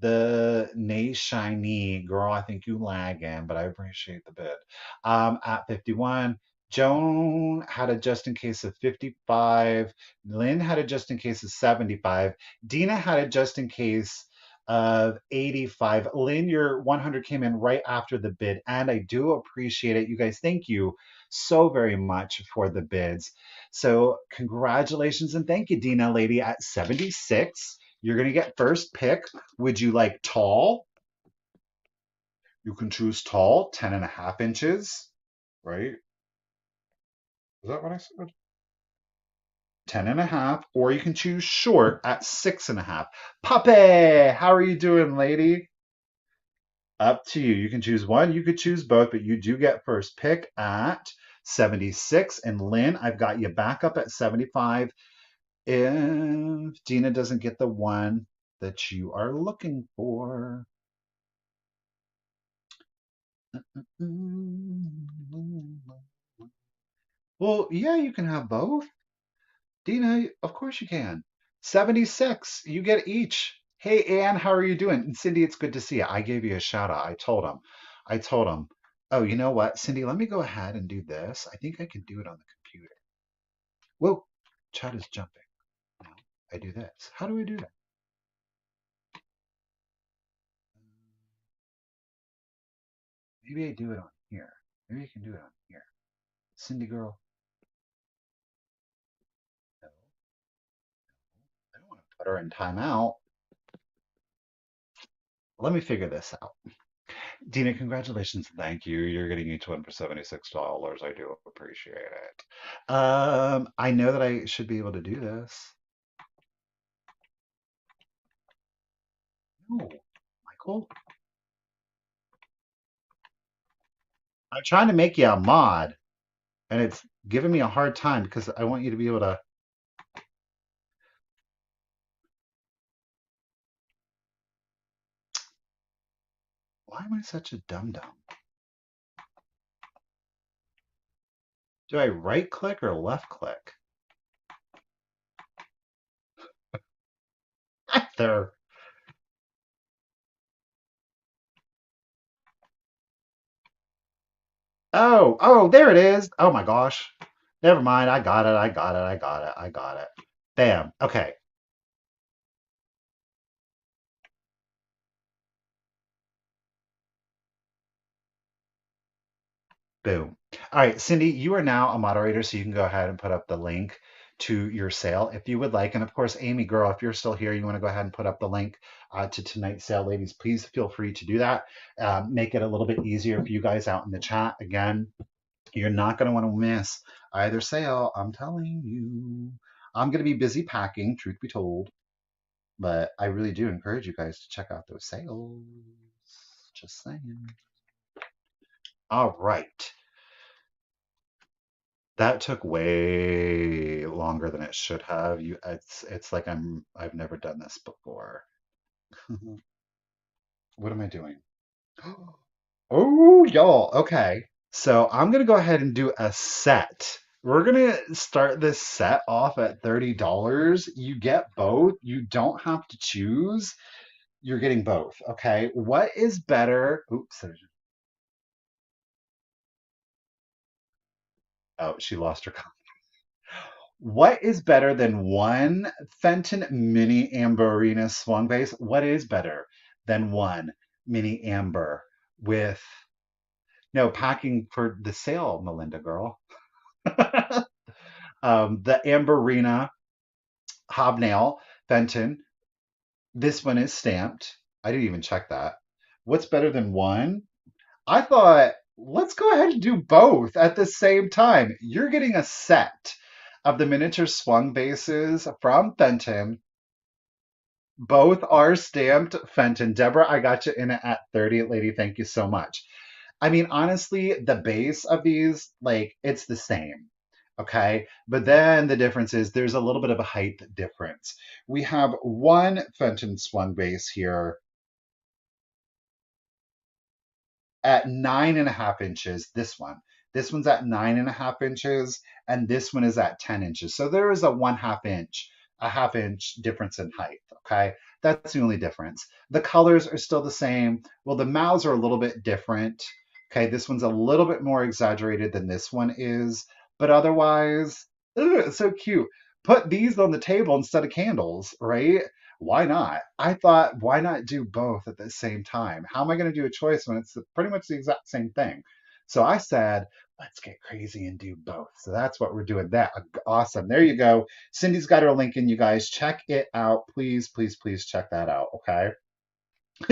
the Nay Shiny girl, I think you lagging, but I appreciate the bid. At 51, Joan had a just in case of 55. Lynn had a just in case of 75. Dina had a just in case of 85. Lynn, your 100 came in right after the bid, and I do appreciate it. You guys, thank you so very much for the bids. So, congratulations and thank you, Dina lady, at 76. You're going to get first pick. Would you like tall? You can choose tall, 10.5 inches, right? Is that what I said? 10.5, or you can choose short at 6.5. Puppy, how are you doing, lady? Up to you. You can choose one, you could choose both, but you do get first pick at 76. And Lynn, I've got you back up at 75. If Dina doesn't get the one that you are looking for. Well, yeah, you can have both. Dina, of course you can. 76, you get each. Hey, Ann, how are you doing? And Cindy, it's good to see you. I gave you a shout out. I told him, oh, you know what, Cindy, let me go ahead and do this. I think I can do it on the computer. Whoa, chat is jumping. Now I do this. How do I do that? Maybe I do it on here. Maybe I can do it on here. Cindy girl. No, I don't want to put her in timeout. Let me figure this out. Dina, congratulations. Thank you. You're getting each one for $76. I do appreciate it. I know that I should be able to do this. No, Michael. I'm trying to make you a mod, and it's giving me a hard time because I want you to be able to. Why am I such a dum dum? Do I right click or left click? There. Oh, there it is. Oh my gosh. Never mind. I got it. I got it. I got it. I got it. Bam. Okay. Boom. All right, Cindy, you are now a moderator, so you can go ahead and put up the link to your sale if you would like. And of course, Amy, girl, if you're still here, you want to go ahead and put up the link to tonight's sale, ladies, please feel free to do that. Make it a little bit easier for you guys out in the chat. Again, you're not going to want to miss either sale. I'm telling you. I'm going to be busy packing, truth be told, but I really do encourage you guys to check out those sales. Just saying. All right. That took way longer than it should have. It's like I've never done this before. What am I doing? Oh, y'all. Okay. So I'm gonna go ahead and do a set. We're gonna start this set off at $30. You get both. You don't have to choose. You're getting both. Okay. What is better? Oops. Oh, she lost her. What is better than one Fenton mini amberina swung vase? What is better than one mini amber with no packing for the sale, Melinda girl? The amberina hobnail Fenton. This one is stamped. I didn't even check that. What's better than one? I thought, let's go ahead and do both at the same time. You're getting a set of the miniature swung bases from Fenton. Both are stamped Fenton. Deborah, I got you in it at 30, lady. Thank you so much. I mean, honestly, the base of these, like, it's the same. Okay. But then the difference is there's a little bit of a height difference. We have one Fenton swung base here at 9.5 inches. This one's at 9.5 inches, and this one is at 10 inches. So there is a 1/2 inch, a half inch difference in height. Okay, that's the only difference. The colors are still the same. Well, the mouths are a little bit different. Okay, this one's a little bit more exaggerated than this one is, but otherwise, it's so cute. Put these on the table instead of candles, right? Why not? I thought, why not do both at the same time? How am I going to do a choice when it's pretty much the exact same thing? So I said, let's get crazy and do both. So that's what we're doing. That awesome. There you go. Cindy's got her link in, you guys. Check it out. Please, please, please check that out. Okay.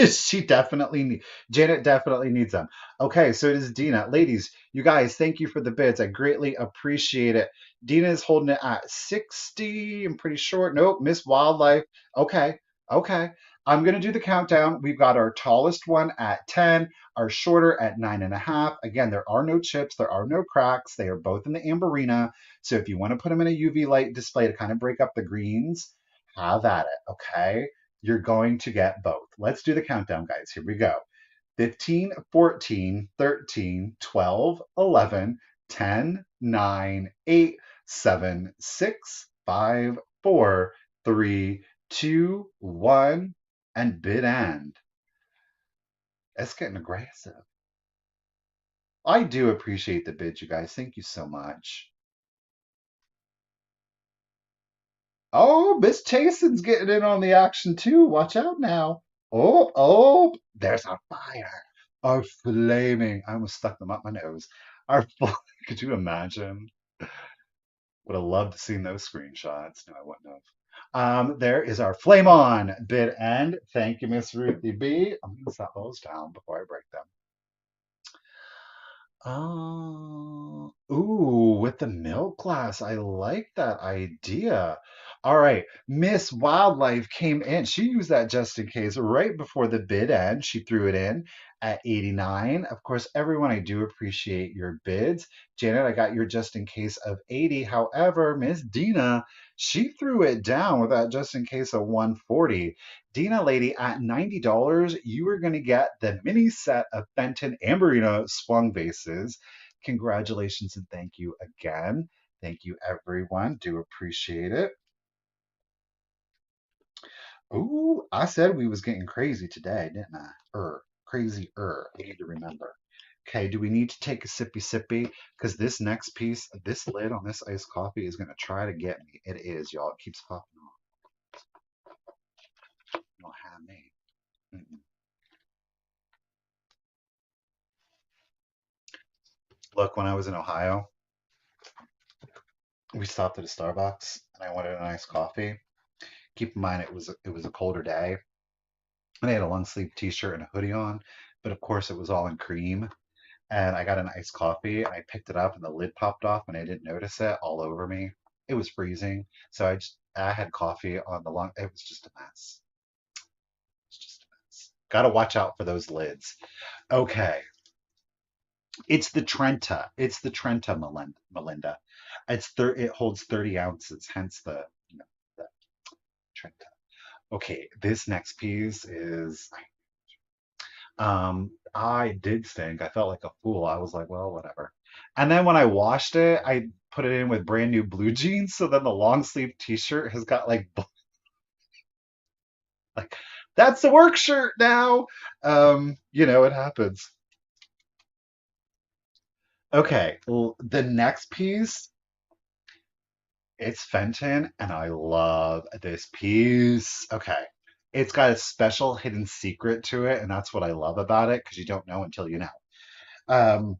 She definitely Janet definitely needs them. Okay, so it is Dina. Ladies, you guys, thank you for the bids. I greatly appreciate it. Dina is holding it at 60. I'm pretty sure. Nope, Miss Wildlife. Okay, okay. I'm gonna do the countdown. We've got our tallest one at 10, our shorter at 9.5. Again, there are no chips, there are no cracks. They are both in the amberina. So if you want to put them in a UV light display to kind of break up the greens, have at it. Okay. You're going to get both. Let's do the countdown, guys. Here we go. 15, 14, 13, 12, 11, 10, 9, 8, 7, 6, 5, 4, 3, 2, 1, and bid end. It's getting aggressive. I do appreciate the bid, you guys. Thank you so much. Oh, Miss Chasen's getting in on the action too. Watch out now. Oh, oh, there's a fire. Our flaming. I almost stuck them up my nose. Our could you imagine? Would have loved to seen those screenshots. No, I wouldn't have. There is our flame on bid end. Thank you, Miss Ruthie B. I'm gonna set those down before I break them. Oh, ooh, with the milk glass. I like that idea. All right. Miss Wildlife came in. She used that just in case right before the bid end. She threw it in at 89. Of course, everyone, I do appreciate your bids. Janet, I got your just in case of 80. However, Miss Dina, she threw it down with that just in case of 140. Dina lady, at $90, you are going to get the mini set of Fenton amberina swung vases. Congratulations and thank you again. Thank you, everyone. Do appreciate it. Ooh, I said we was getting crazy today, didn't I? Crazy. I need to remember. Okay, do we need to take a sippy sippy? Because this next piece, this lid on this iced coffee is going to try to get me. It is, y'all. It keeps popping off. You don't have me. Mm-mm. Look, when I was in Ohio, we stopped at a Starbucks and I wanted a nice coffee. Keep in mind it was a colder day and I had a long sleeve t-shirt and a hoodie on, but of course it was all in cream. And I got an iced coffee and I picked it up and the lid popped off and I didn't notice it all over me. It was freezing. So I had coffee on the long it was just a mess. It's just a mess. Gotta watch out for those lids. Okay. It's the Trenta. It's the Trenta Melinda. It holds 30 ounces, hence the Trenta. Okay, this next piece is I did stink. I felt like a fool. I was like, well, whatever. And then when I washed it, I put it in with brand new blue jeans. So then the long sleeve t-shirt has got like that's the work shirt now. It happens. Okay, well, the next piece, it's Fenton, and I love this piece. Okay. It's got a special hidden secret to it, and that's what I love about it, because you don't know until you know. Um,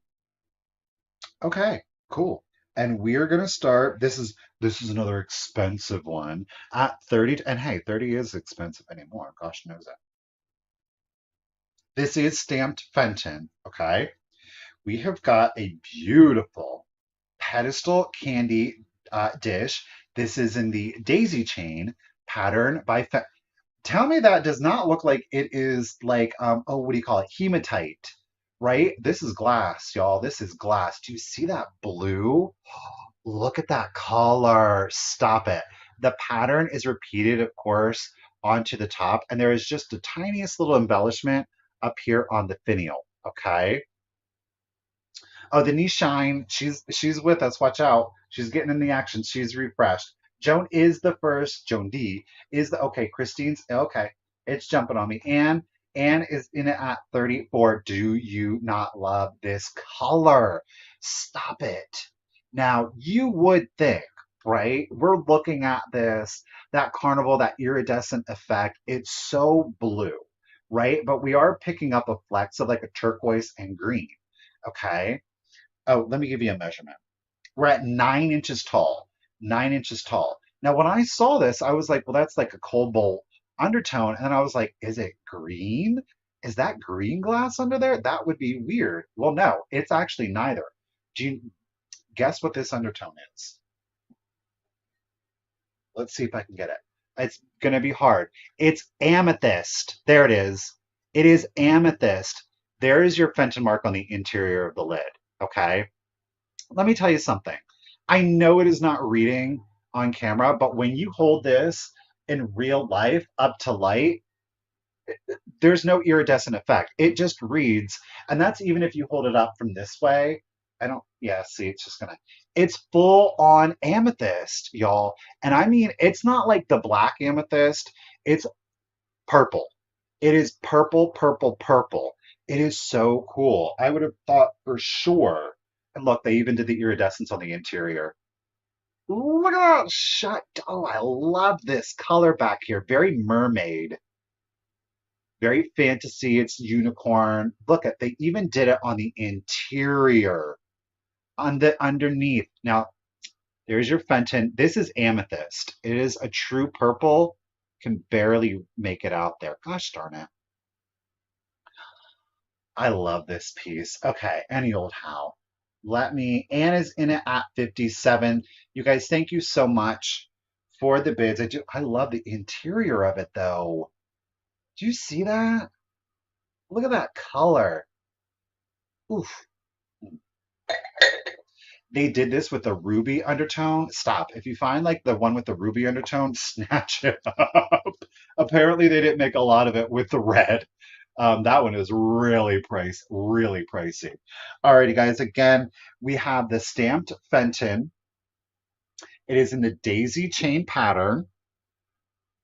Okay, cool. And we're gonna start. This is another expensive one at 30. And hey, 30 is expensive anymore. Gosh knows it. This is stamped Fenton. Okay. We have got a beautiful pedestal candy dish. This is in the daisy chain pattern by Tell me that does not look like it is like oh, what do you call it? Hematite, right? This is glass, y'all. This is glass. Do you see that blue? Look at that color. Stop it. The pattern is repeated, of course, onto the top, and there is just the tiniest little embellishment up here on the finial. Okay. Oh, the knee shine. She's with us. Watch out. She's getting in the action. She's refreshed. Joan is the first. Joan D is the okay. Christine's okay. It's jumping on me. Anne is in it at 34. Do you not love this color? Stop it. Now you would think, right? We're looking at this, that carnival, that iridescent effect. It's so blue, right? But we are picking up a flex of like a turquoise and green. Okay. Oh, let me give you a measurement. We're at 9 inches tall. 9 inches tall. Now, when I saw this, I was like, well, that's like a cobalt undertone. And then I was like, is it green? Is that green glass under there? That would be weird. Well, no, it's actually neither. Do you guess what this undertone is? Let's see if I can get it. It's going to be hard. It's amethyst. There it is. It is amethyst. There is your Fenton mark on the interior of the lid. Okay. Let me tell you something. I know it is not reading on camera, but when you hold this in real life up to light, there's no iridescent effect. It just reads, and that's even if you hold it up from this way. I don't, yeah, see, it's full on amethyst, y'all. And I mean, it's not like the black amethyst, it's purple. It is purple, purple, purple. It is so cool. I would have thought for sure. And look, they even did the iridescence on the interior. look at that shut. Oh, I love this color back here. Very mermaid, very fantasy. It's unicorn. Look at, they even did it on the interior, on the underneath. Now, there's your Fenton. This is amethyst. It is a true purple. Can barely make it out there. Gosh darn it. I love this piece. Okay, any old how. Anna's in it at 57. You guys, thank you so much for the bids. I love the interior of it though. Do you see that? Look at that color. Oof. They did this with a ruby undertone. Stop. If you find like the one with the ruby undertone, snatch it up. Apparently, they didn't make a lot of it with the red. That one is really pricey. Alrighty, guys. Again, we have the stamped Fenton. It is in the daisy chain pattern.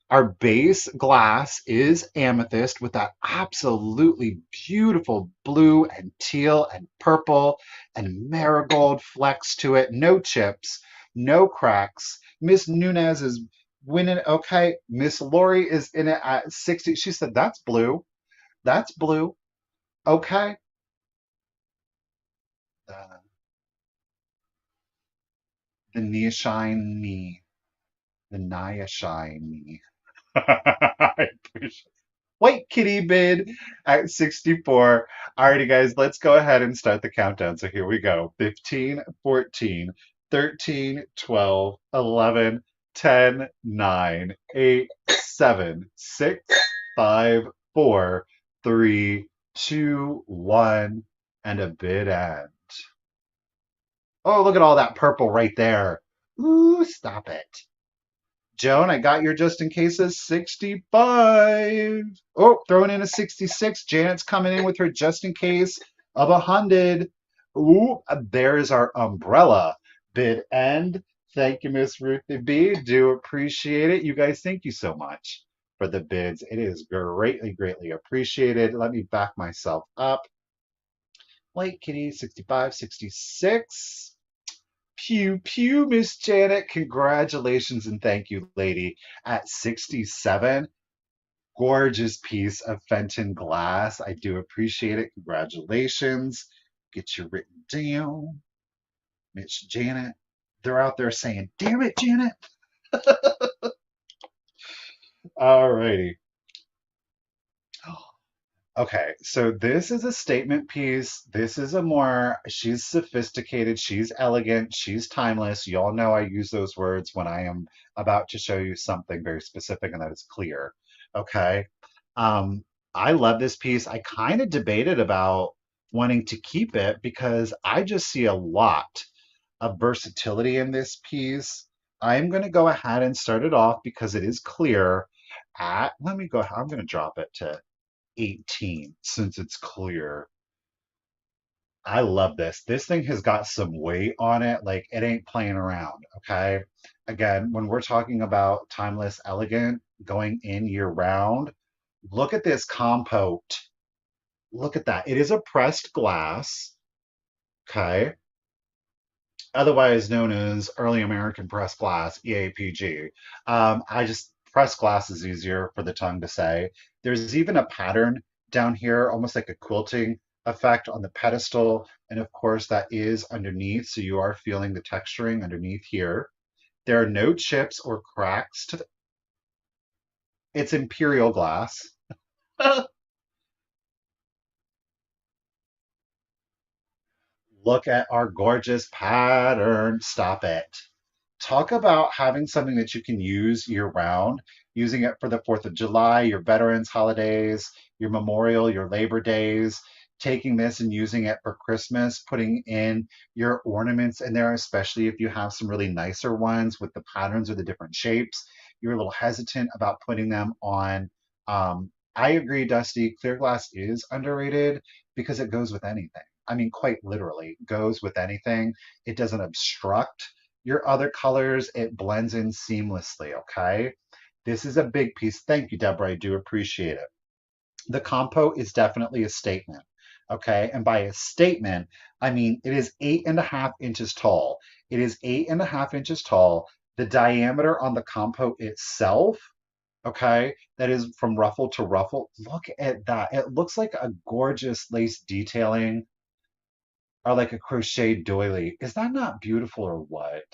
Our base glass is amethyst with that absolutely beautiful blue and teal and purple and marigold flecks to it. No chips, no cracks. Miss Nunez is winning. Okay. Miss Lori is in it at 60. She said, that's blue. That's blue. Okay. Uh, the Nia Shine Me. The Naya Shine Me. I appreciate White Kitty bid at 64. Alrighty, guys, let's go ahead and start the countdown. So here we go 15, 14, 13, 12, 11, 10, 9, 8, 7, 6, 5, 4, 3, 2, 1, and a bid end. Oh, look at all that purple right there. Ooh, stop it. Joan, I got your just in cases 65. Oh, throwing in a 66. Janet's coming in with her just in case of 100. Ooh, there's our umbrella bid end. Thank you, Miss Ruthie B. Do appreciate it. You guys, thank you so much for the bids. It is greatly appreciated. Let me back myself up. White Kitty 65, 66. Pew, pew, Miss Janet. Congratulations and thank you, lady. At 67, gorgeous piece of Fenton glass. I do appreciate it. Congratulations. Get you written down. Miss Janet. They're out there saying, damn it, Janet. All righty. Okay, so this is a statement piece. This is a more, she's sophisticated, she's elegant, she's timeless. You all know I use those words when I am about to show you something very specific and that is clear. Okay. Um, I love this piece. I kind of debated about wanting to keep it because I just see a lot of versatility in this piece. I'm going to go ahead and start it off because it is clear at, let me go, I'm going to drop it to 18 since it's clear. I love this. This thing has got some weight on it. Like it ain't playing around. Okay. Again, when we're talking about timeless, elegant, going in year round, look at this compote. Look at that. It is a pressed glass. Okay. Otherwise known as Early American Pressed Glass, EAPG. I just, pressed glass is easier for the tongue to say. There's even a pattern down here, almost like a quilting effect on the pedestal. And of course, that is underneath. So you are feeling the texturing underneath here. There are no chips or cracks to it's Imperial glass. Look at our gorgeous pattern. Stop it. Talk about having something that you can use year round, using it for the 4th of July, your Veterans holidays, your Memorial, your Labor Days, taking this and using it for Christmas, putting in your ornaments in there, especially if you have some really nicer ones with the patterns or the different shapes. You're a little hesitant about putting them on. I agree, Dusty. Clear glass is underrated because it goes with anything. I mean, quite literally, goes with anything. It doesn't obstruct your other colors, it blends in seamlessly, okay? This is a big piece. Thank you, Deborah. I do appreciate it. The compo is definitely a statement, okay? And by a statement, I mean it is 8.5 inches tall. It is 8.5 inches tall. The diameter on the compote itself, okay, that is from ruffle to ruffle. Look at that. It looks like a gorgeous lace detailing or like a crochet doily. Is that not beautiful or what?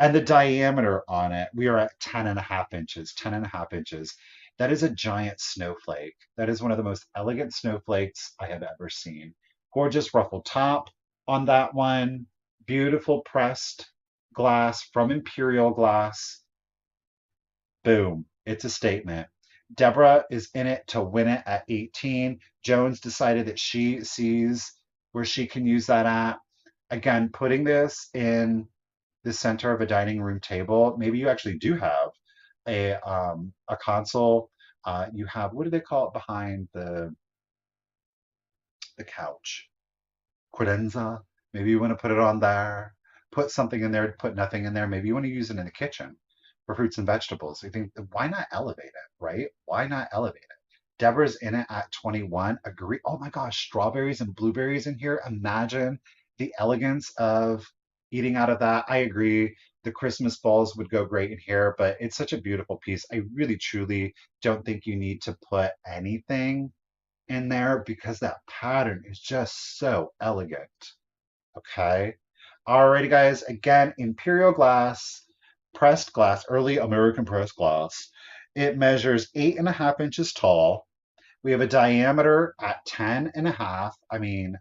And the diameter on it, we are at 10.5 inches, 10.5 inches. That is a giant snowflake. That is one of the most elegant snowflakes I have ever seen. Gorgeous ruffled top on that one. Beautiful pressed glass from Imperial glass. Boom. It's a statement. Deborah is in it to win it at 18. Jones decided that she sees where she can use that at. Again, putting this in the center of a dining room table. Maybe you actually do have a console. You have, what do they call it behind the couch? Credenza. Maybe you want to put it on there. Put something in there. Put nothing in there. Maybe you want to use it in the kitchen for fruits and vegetables. You think, why not elevate it, right? Why not elevate it? Deborah's in it at 21. Agree. Oh my gosh, strawberries and blueberries in here. Imagine the elegance of eating out of that. I agree. The Christmas balls would go great in here, but it's such a beautiful piece. I really, truly don't think you need to put anything in there because that pattern is just so elegant. Okay. Alrighty, guys. Again, Imperial glass, pressed glass, early American pressed glass. It measures 8.5 inches tall. We have a diameter at 10.5. I mean,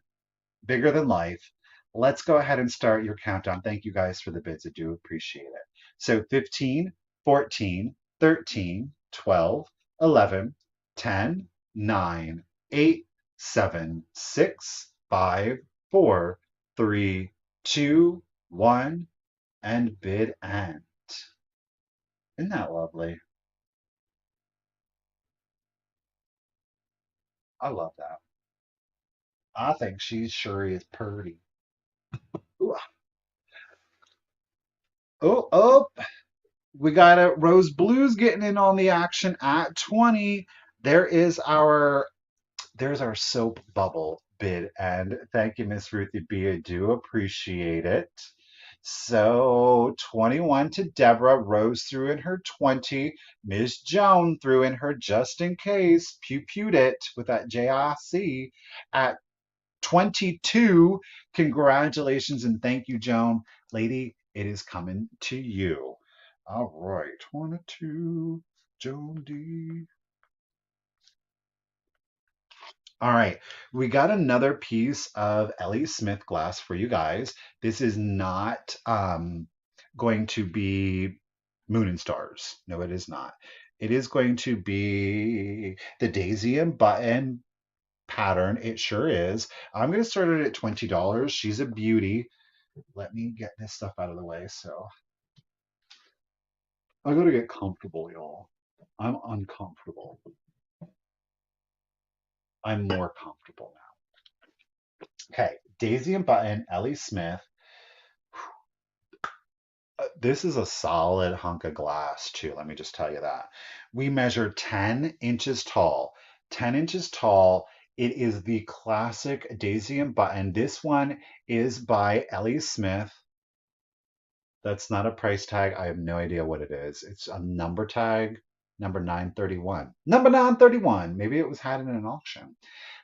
bigger than life. Let's go ahead and start your countdown. Thank you guys for the bids. I do appreciate it. So 15, 14, 13, 12, 11, 10, 9, 8, 7, 6, 5, 4, 3, 2, 1, and bid end. Isn't that lovely? I love that. I think she sure is pretty. Ooh, oh, oh, we got a Rose Blues getting in on the action at 20. There is there's our soap bubble bid, and thank you, Miss Ruthie B. I do appreciate it. So 21 to Deborah. Rose threw in her 20. Miss Joan threw in her just in case. Pew pewed it with that JIC at 22. Congratulations and thank you, Joan. Lady, it is coming to you. All right, 22, Joan D. All right, we got another piece of Ellie Smith glass for you guys. This is not going to be Moon and Stars. No, it is not. It is going to be the Daisy and Button pattern. It sure is. I'm going to start it at $20. She's a beauty. Let me get this stuff out of the way. So I got to get comfortable, y'all. I'm uncomfortable. I'm more comfortable now. Okay, Daisy and Button, Ellie Smith. This is a solid hunk of glass, too. Let me just tell you that. We measure 10 inches tall. 10 inches tall. It is the classic Daisy and Button. This one is by Ellie Smith. That's not a price tag. I have no idea what it is. It's a number tag, number 931. Number 931. Maybe it was had in an auction.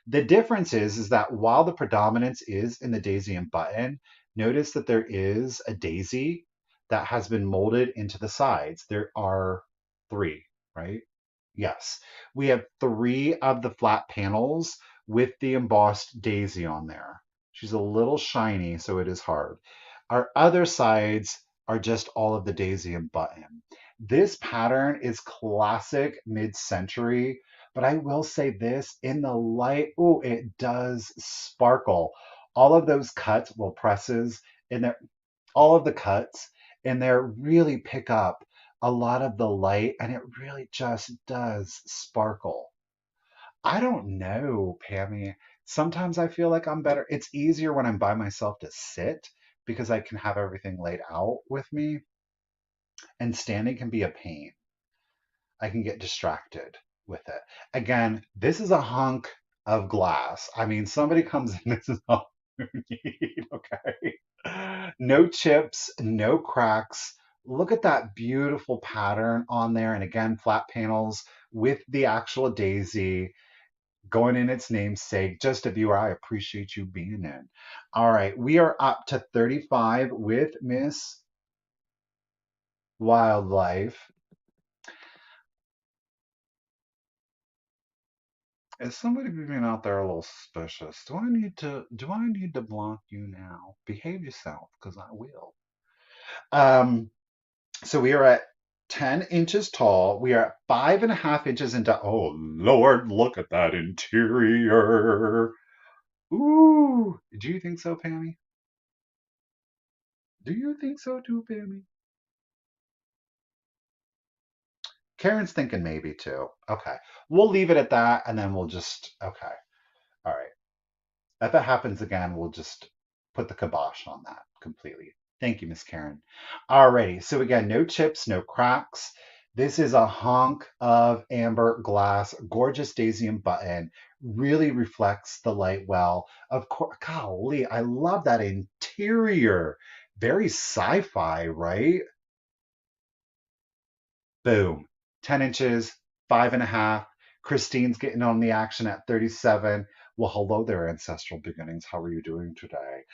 The difference is that while the predominance is in the daisy and button, notice that there is a daisy that has been molded into the sides. There are three, right? Yes. We have three of the flat panels with the embossed daisy on there. She's a little shiny, so it is hard. Our other sides are just all of the daisy and button. This pattern is classic mid-century, but I will say this in the light, oh, it does sparkle. All of those cuts, well, presses in there, all of the cuts in there really pick up a lot of the light and it really just does sparkle. I don't know, Pammy. Sometimes I feel like I'm better. It's easier when I'm by myself to sit because I can have everything laid out with me, and standing can be a pain. I can get distracted with it. Again, this is a hunk of glass. I mean, somebody comes in, this is all you need, okay? No chips, no cracks. Look at that beautiful pattern on there. And again, flat panels with the actual daisy going in its namesake. Just a viewer, I appreciate you being in. All right, we are up to 35 with Miss Wildlife. Is somebody being out there a little suspicious? Do I need to block you now? Behave yourself, because I will. Um, so we are at 10 inches tall. We are at 5.5 inches into, oh Lord, look at that interior. Ooh, do you think so, Pammy? Do you think so too, Pammy? Karen's thinking maybe too. Okay. We'll leave it at that and then we'll just, okay. All right. If it happens again, we'll just put the kibosh on that completely. Thank you, Miss Karen. Alrighty, so again, no chips, no cracks. This is a honk of amber glass, gorgeous daisium button, really reflects the light well. Of course, golly, I love that interior. Very sci-fi, right? Boom. 10 inches, 5.5. Christine's getting on the action at 37. Well, hello there, ancestral beginnings. How are you doing today?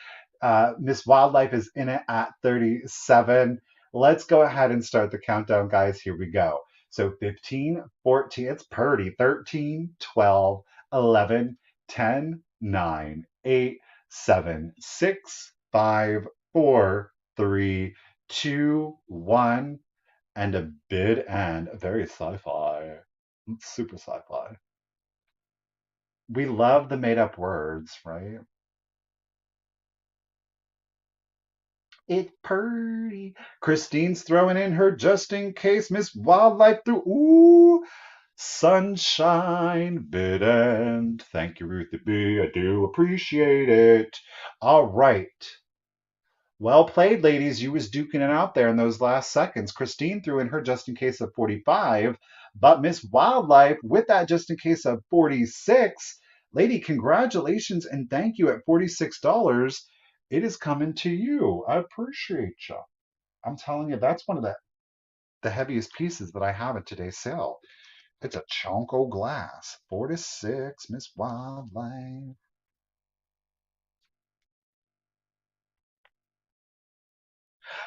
Miss Wildlife is in it at 37. Let's go ahead and start the countdown, guys. Here we go. So 15, 14, it's purdy. 13, 12, 11, 10, 9, 8, 7, 6, 5, 4, 3, 2, 1 and a bid and very sci-fi. Super sci-fi. We love the made-up words, right? It's pretty. Christine's throwing in her just in case Miss Wildlife threw. Ooh, sunshine bid end. Thank you, Ruthie B. I do appreciate it. All right. Well played, ladies. You was duking it out there in those last seconds. Christine threw in her just in case of 45, but Miss Wildlife with that just in case of 46. Lady, congratulations and thank you at $46. It is coming to you. I appreciate you. I'm telling you, that's one of the heaviest pieces that I have at today's sale. It's a chonko glass. 46, Miss Wildlife.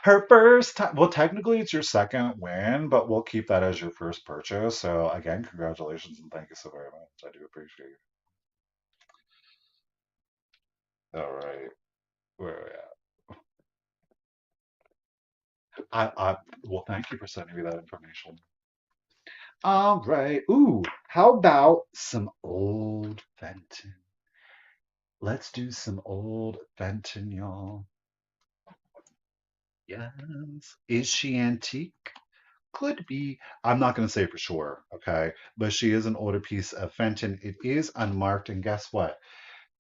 Her first time, well, technically it's your second win, but we'll keep that as your first purchase. So again, congratulations and thank you so very much. I do appreciate it. All right, where are we at? Well, thank you for sending me that information. All right. Ooh, how about some old Fenton? Let's do some old Fenton, y'all. Yes. Is she antique? Could be. I'm not going to say for sure, okay? But she is an older piece of Fenton. It is unmarked, and guess what?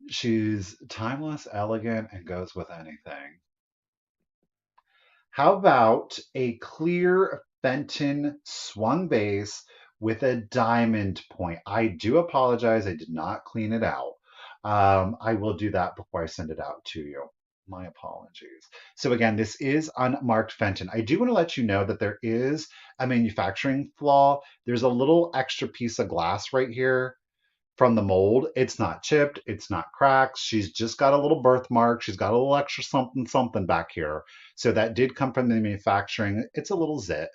She's timeless, elegant, and goes with anything. How about a clear Fenton swung vase with a diamond point? I do apologize. I did not clean it out. I will do that before I send it out to you. My apologies. So again, this is unmarked Fenton. I do want to let you know that there is a manufacturing flaw. There's a little extra piece of glass right here from the mold. It's not chipped, it's not cracked. She's just got a little birthmark. She's got a little extra something something back here. So that did come from the manufacturing. It's a little zit.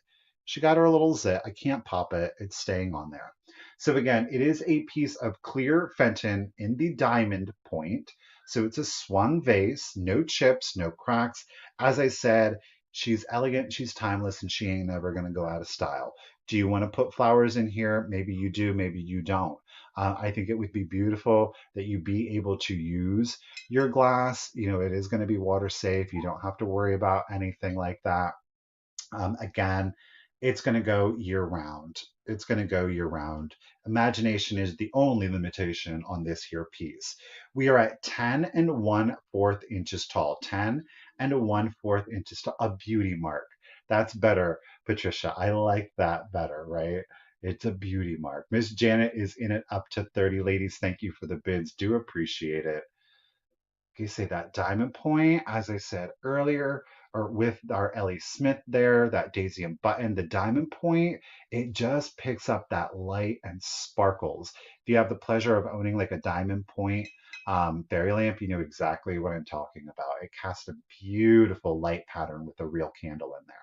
She got her a little zit. I can't pop it. It's staying on there. So again, it is a piece of clear Fenton in the diamond point. So it's a swung vase, no chips, no cracks. As I said, she's elegant, she's timeless, and she ain't never going to go out of style. Do you want to put flowers in here? Maybe you do, maybe you don't. I think it would be beautiful that you be able to use your glass. You know, it is going to be water safe. You don't have to worry about anything like that. Again, it's going to go year round. It's going to go year round. Imagination is the only limitation on this here piece. We are at 10 and 1/4 inches tall. 10 and 1/4 inches tall. A beauty mark. That's better, Patricia. I like that better, right? It's a beauty mark. Miss Janet is in it up to 30. Ladies, thank you for the bids. Do appreciate it. You say that diamond point, as I said earlier, or with our Ellie Smith there, that daisy and button, the diamond point, it just picks up that light and sparkles. If you have the pleasure of owning like a diamond point fairy lamp, you know exactly what I'm talking about. It casts a beautiful light pattern with a real candle in there.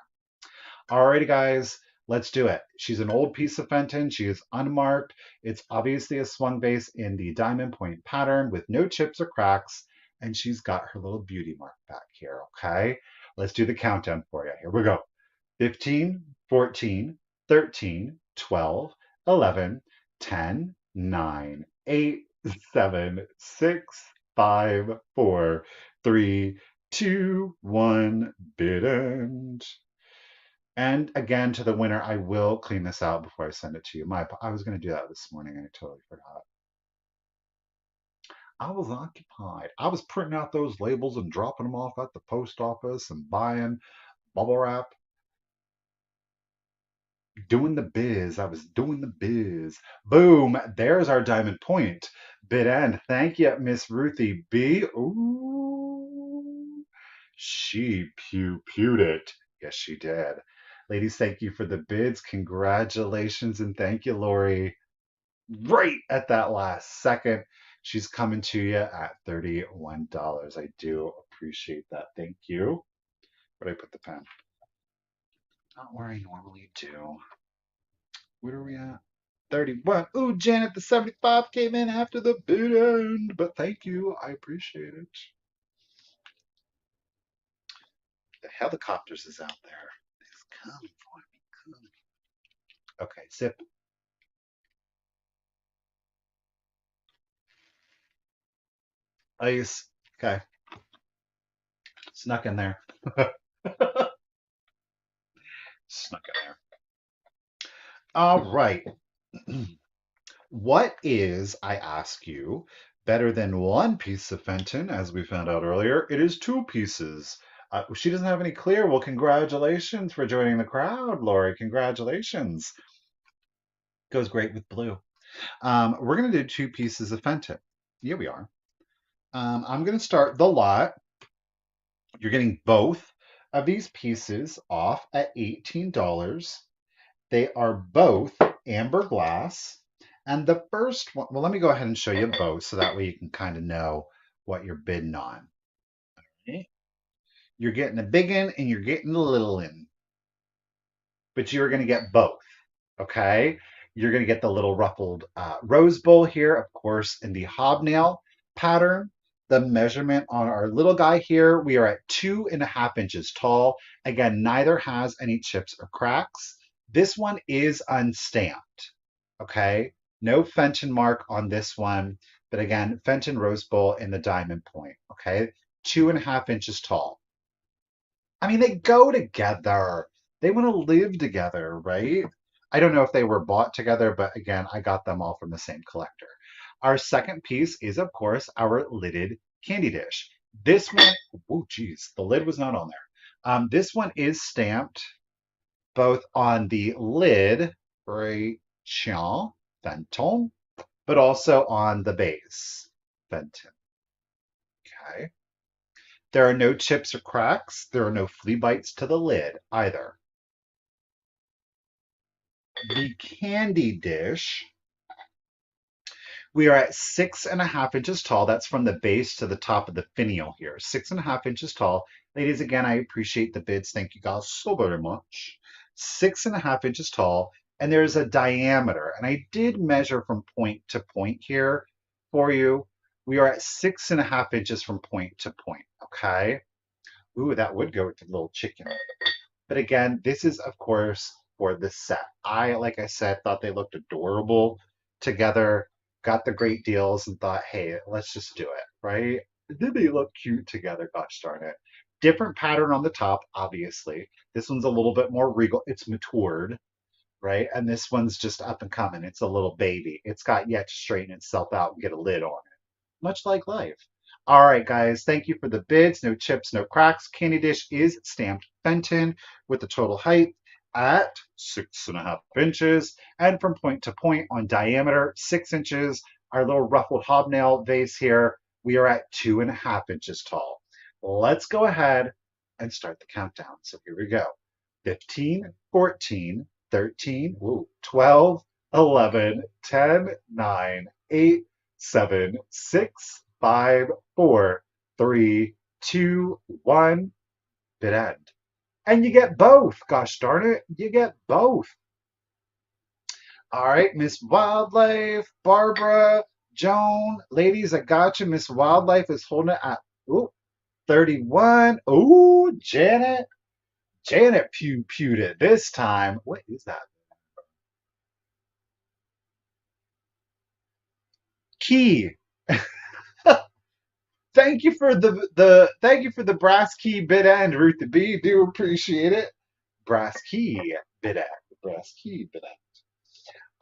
Alrighty, guys, let's do it. She's an old piece of Fenton. She is unmarked. It's obviously a swung vase in the diamond point pattern with no chips or cracks. And she's got her little beauty mark back here, okay? Let's do the countdown for you. Here we go. 15, 14, 13, 12, 11, 10, 9, 8, 7, 6, 5, 4, 3, 2, 1, bid end. And again, to the winner, I will clean this out before I send it to you. I was going to do that this morning and I totally forgot. I was occupied. I was printing out those labels and dropping them off at the post office and buying bubble wrap. Doing the biz. I was doing the biz. Boom. There's our diamond point. Bid end. Thank you, Miss Ruthie B. Ooh. She pewed it. Yes, she did. Ladies, thank you for the bids. Congratulations and thank you, Lori. Right at that last second. She's coming to you at $31. I do appreciate that. Thank you. Where did I put the pen? Not where I normally do. Where are we at? 31. Ooh, Janet, the 75 came in after the bid end, but thank you. I appreciate it. The helicopters is out there. It's coming for me. Coming. Okay, zip. Ice. Okay. Snuck in there. Snuck in there. All right. What is, I ask you, better than one piece of Fenton, as we found out earlier? It is two pieces. She doesn't have any clear. Well, congratulations for joining the crowd, Lori. Congratulations. Goes great with blue. We're going to do two pieces of Fenton. Here we are. I'm going to start the lot. You're getting both of these pieces off at $18. They are both amber glass. And the first one, well, let me go ahead and show you both so that way you can kind of know what you're bidding on. Okay. You're getting a big one and you're getting a little one, but you're going to get both. Okay. You're going to get the little ruffled rose bowl here, of course, in the hobnail pattern. The measurement on our little guy here, we are at 2.5 inches tall. Again, neither has any chips or cracks. This one is unstamped. Okay. No Fenton mark on this one, but again, Fenton rose bowl in the diamond point. Okay. 2.5 inches tall. I mean, they go together. They want to live together, right? I don't know if they were bought together, but again, I got them all from the same collector. Our second piece is, of course, our lidded candy dish. This one, oh, geez, the lid was not on there. This one is stamped both on the lid, Rachel Fenton, but also on the base, Fenton. Okay. There are no chips or cracks. There are no flea bites to the lid either. The candy dish, we are at 6.5 inches tall. That's from the base to the top of the finial here. 6.5 inches tall. Ladies, again, I appreciate the bids. Thank you guys so very much. 6.5 inches tall. And there's a diameter. And I did measure from point to point here for you. We are at 6.5 inches from point to point. Okay. Ooh, that would go with the little chicken. But again, this is, of course, for the set. Like I said, thought they looked adorable together, got the great deals, and thought, hey, let's just do it, right? Did they look cute together? Gosh darn it. Different pattern on the top, obviously. This one's a little bit more regal. It's matured, right? And this one's just up and coming. It's a little baby. It's got yet to straighten itself out and get a lid on it, much like life. All right, guys, thank you for the bids. No chips, no cracks. Candy dish is stamped Fenton with the total height at 6.5 inches. And from point to point on diameter, 6 inches. Our little ruffled hobnail vase here, we are at 2.5 inches tall. Let's go ahead and start the countdown. So here we go. 15, 14, 13, ooh, 12, 11, 10, 9, 8, 7, 6, 5, 4, 3, 2, 1, bid end. And you get both. Gosh darn it, you get both. All right, Miss Wildlife, Barbara, Joan, ladies, I got you. Miss Wildlife is holding it at ooh, 31. Ooh, Janet. Janet pew pewed it this time. What is that? Key. Thank you for the brass key bid end, Ruth the B. Do appreciate it. Brass key bid end. Brass key bid end.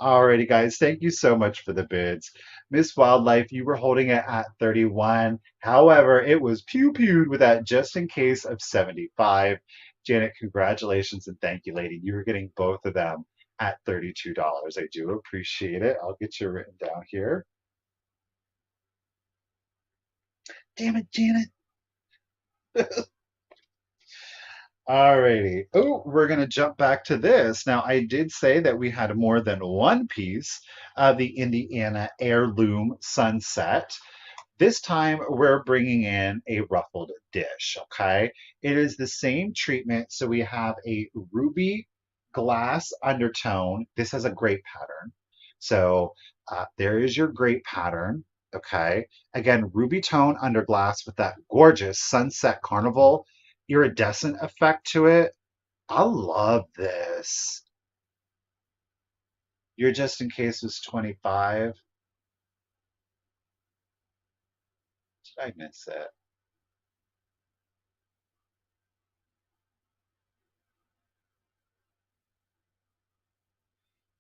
Alrighty, guys, thank you so much for the bids. Miss Wildlife, you were holding it at 31. However, it was pew pewed with that just in case of 75. Janet, congratulations and thank you, lady. You were getting both of them at $32. I do appreciate it. I'll get you written down here. Damn it, Janet. Alrighty. Oh, we're going to jump back to this. Now, I did say that we had more than one piece of the Indiana Heirloom Sunset. This time we're bringing in a ruffled dish, okay? It is the same treatment. So we have a ruby glass undertone. This has a grape pattern. So there is your grape pattern, okay? Again, ruby tone under glass with that gorgeous sunset carnival iridescent effect to it. I love this. Your just in case was 25. Did I miss it?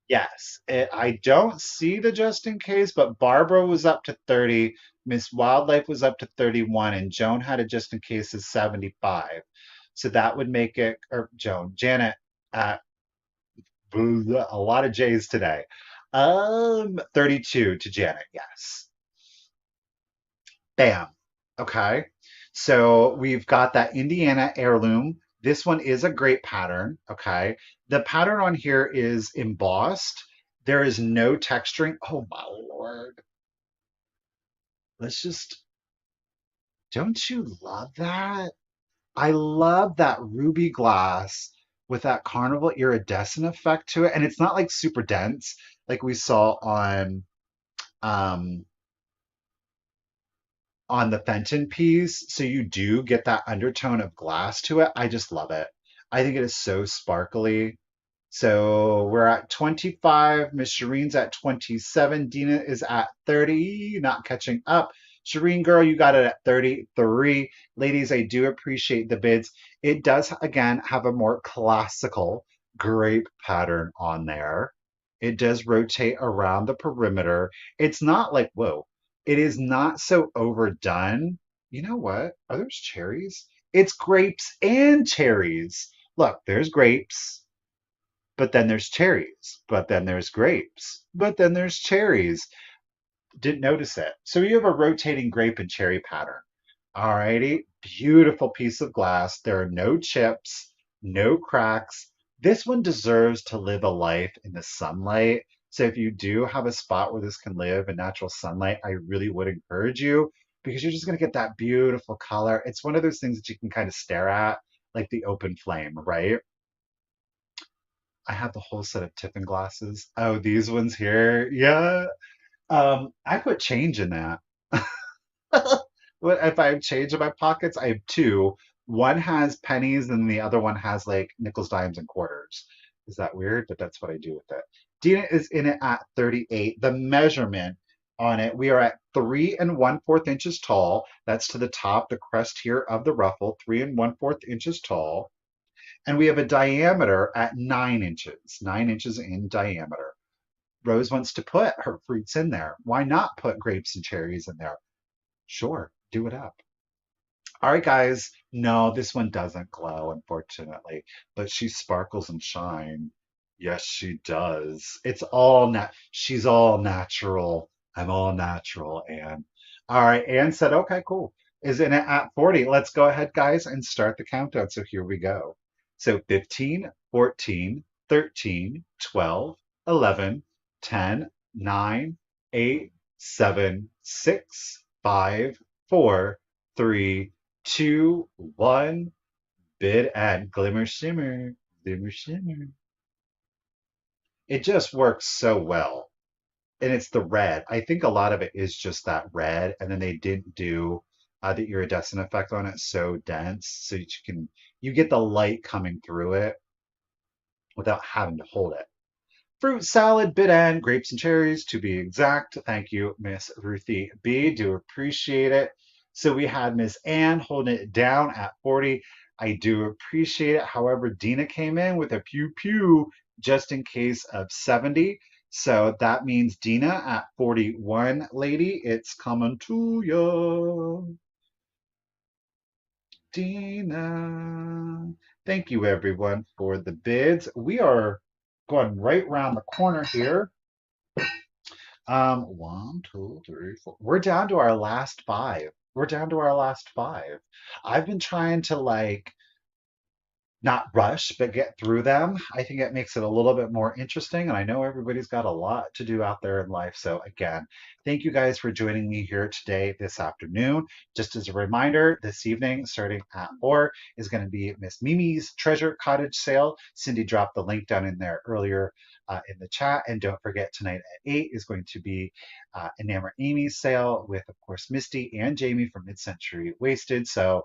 Yes, I don't see the just in case, but Barbara was up to 30, Miss Wildlife was up to 31, and Joan had a just in case of 75. So that would make it, or Joan, Janet, uh, a lot of J's today. 32 to Janet, yes. Bam. Okay. So we've got that Indiana heirloom. This one is a great pattern. Okay. The pattern on here is embossed. There is no texturing. Oh my Lord. Let's just, don't you love that? I love that ruby glass with that carnival iridescent effect to it. And it's not like super dense like we saw um on the Fenton piece. So you do get that undertone of glass to it. I just love it. I think it is so sparkly. So we're at 25. Miss Shireen's at 27. Dina is at 30, not catching up. Shireen girl, you got it at 33. Ladies, I do appreciate the bids. It does, again, have a more classical grape pattern on there. It does rotate around the perimeter. It's not like, whoa, it is not so overdone. You know what? Are those cherries? It's grapes and cherries. Look, there's grapes, but then there's cherries, but then there's grapes, but then there's cherries. Didn't notice it. So you have a rotating grape and cherry pattern. Alrighty, beautiful piece of glass. There are no chips, no cracks. This one deserves to live a life in the sunlight. So if you do have a spot where this can live in natural sunlight, I really would encourage you because you're just going to get that beautiful color. It's one of those things that you can kind of stare at, like the open flame, right? I have the whole set of Tiffin glasses. Oh, these ones here. Yeah. I put change in that. What if I have change in my pockets? I have two. One has pennies and the other one has like nickels, dimes, and quarters. Is that weird? But that's what I do with it. Dina is in it at 38. The measurement on it, we are at 3 1/4 inches tall. That's to the top, the crest here of the ruffle, 3 1/4 inches tall. And we have a diameter at 9 inches, 9 inches in diameter. Rose wants to put her fruits in there. Why not put grapes and cherries in there? Sure, do it up. All right, guys. No, this one doesn't glow, unfortunately, but she sparkles and shine. Yes, she does. It's all she's all natural. I'm all natural, Anne. All right, Anne said, okay, cool. is in it at 40. Let's go ahead, guys, and start the countdown. So here we go. So 15, 14, 13, 12, 11, 10, 9, 8, 7, 6, 5, 4, 3, 2, 1. Bid and glimmer shimmer, glimmer shimmer. It just works so well. And it's the red. I think a lot of it is just that red, and then they didn't do the iridescent effect on it so dense, so you get the light coming through it without having to hold it. Fruit salad, bit and grapes and cherries to be exact. Thank you, Miss Ruthie B. Do appreciate it. So we had Miss Ann holding it down at 40. I do appreciate it. However, Dina came in with a pew pew just in case of 70. So that means Dina at 41, lady. It's coming to you. Dina. Thank you, everyone, for the bids. We are going right around the corner here. One, two, three, four. We're down to our last five. We're down to our last five. I've been trying to not rush, but get through them. I think it makes it a little bit more interesting. And I know everybody's got a lot to do out there in life. So, again, thank you guys for joining me here today, this afternoon. Just as a reminder, this evening, starting at 4, is going to be Miss Mimi's Treasure Cottage sale. Cindy dropped the link down in there earlier in the chat. And don't forget, tonight at 8 is going to be Enamor Amy's sale with, of course, Misty and Jamie from Mid Century Wasted. So,